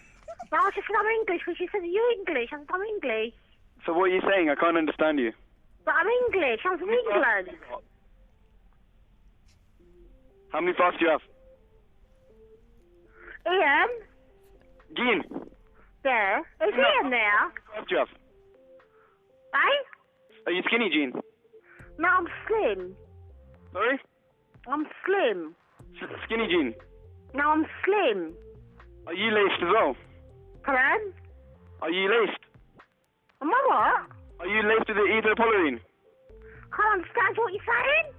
No, I just said I'm English because you said you're English. I said I'm English. So what are you saying? I can't understand you. But I'm English. I'm from England. How many flasks do you have? Ian? Jean. Yeah. Is Ian there? How many flasks do you have? Eh? Are you skinny, Jean? No, I'm slim. Sorry? I'm slim. Skinny Jean. No, I'm slim. Are you laced as well? Pardon? Are you laced? Am I what? Are you laced with the ethylpolyene? Can't understand what you're saying.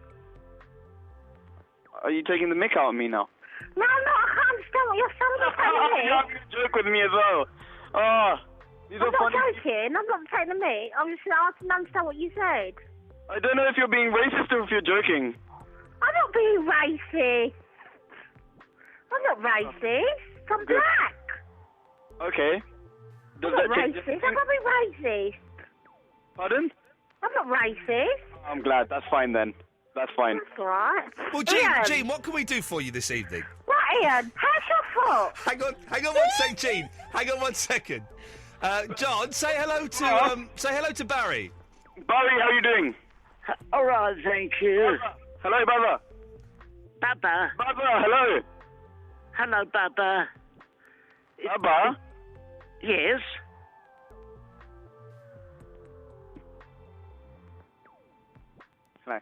Are you taking the mick out of me now? No, I can't understand what you're saying. You're having a joke with me as well. These I'm are not funny. joking. I'm not taking the mic. I'm just asking to understand what you said. I don't know if you're being racist or if you're joking. I'm not being racist. I'm not racist. I'm black. Okay. I'm not racist. I'm not being racist. Pardon? I'm not racist. I'm glad. That's fine then. That's fine. That's all right. Well, Jean, what can we do for you this evening? What, Ian? How's your foot? Hang on 1 second, Jean. Hang on 1 second. John, say hello to Barry. Barry, how you doing? All right, thank you. Hello, Baba. Baba. Baba, hello. Hello, Baba. Baba? Yes? Hello.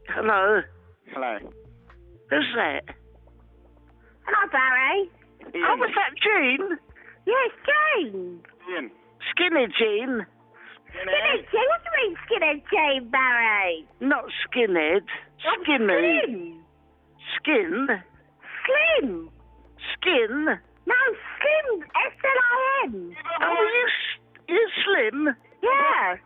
Hello? Hello. Who's that? Hello, Barry. Ian. Oh, was that Jean? Yes, Jane. Ian. Skinny Jean? Skinny Jane? What do you mean skinny Jane, Barry? Not skinhead. Skinny. Slim. Skin? Slim. Skin? No, slim. S-L-I-M. Oh, You slim? Yeah.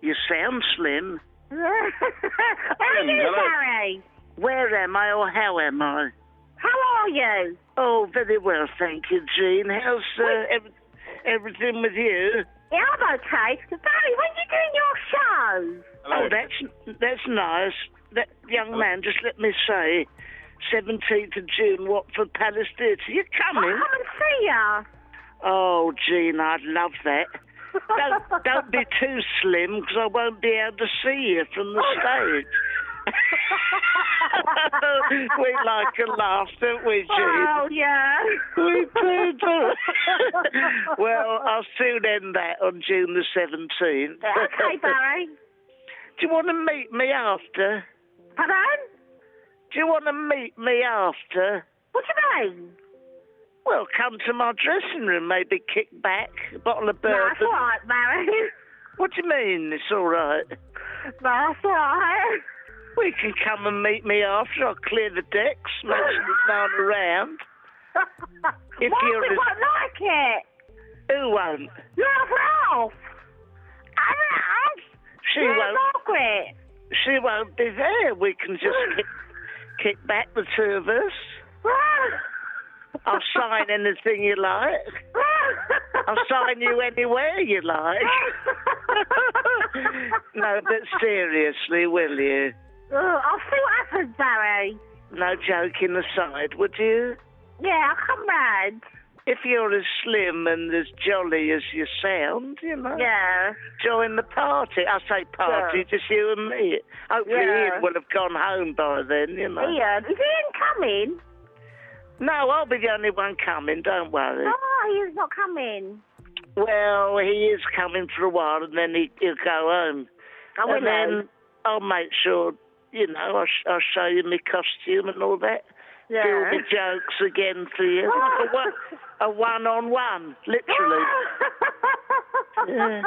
You sound slim. How are you, Barry? Where am I or how am I? How are you? Oh, very well, thank you, Jean. How's everything with you? Yeah, I'm okay. Barry, when you doing your show? Oh, that's nice. That young man, just let me say, 17th of June, Watford Palace Theatre. You coming? I'll come and see ya. Oh, Jean, I'd love that. Don't be too slim, because I won't be able to see you from the stage. We like a laugh, don't we, Jean? Oh, yeah. We do. Well, I'll soon end that on June the 17th. Okay, Barry. Do you want to meet me after? Pardon? Do you want to meet me after? What do you mean? Well, come to my dressing room, maybe kick back, a bottle of bourbon. No, it's all right, Barry. What do you mean, it's all right? No, it's all right. We can come and meet me after. I'll clear the decks, make sure there's no one around. If Margaret you're won't like it. Who won't? You're Ralph. She Where's won't. Margaret? She won't be there. We can just kick back, the two of us. I'll sign anything you like. I'll sign you anywhere you like. No, but seriously, will you? I'll see what happens, Barry. No joking aside, would you? Yeah, I'll come round. If you're as slim and as jolly as you sound, you know. Yeah. Join the party. I say party, just you and me. Hopefully Ian will have gone home by then, you know. Ian? Is Ian coming? No, I'll be the only one coming, don't worry. Oh, he's not coming. Well, he is coming for a while and then he'll go home. Oh, and then I'll make sure, you know, I'll show you my costume and all that. Yeah. Do the jokes again for you. A one-on-one, literally. Yeah.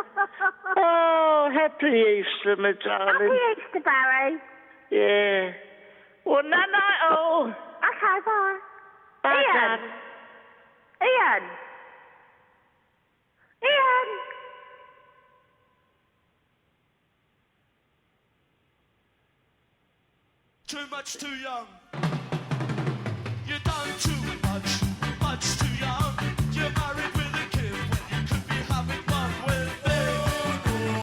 Oh, happy Easter, my darling. Happy Easter, Barry. Yeah. Well, night all. Okay, bye. Bye, Ian. darling. Ian. Ian. Too much too young.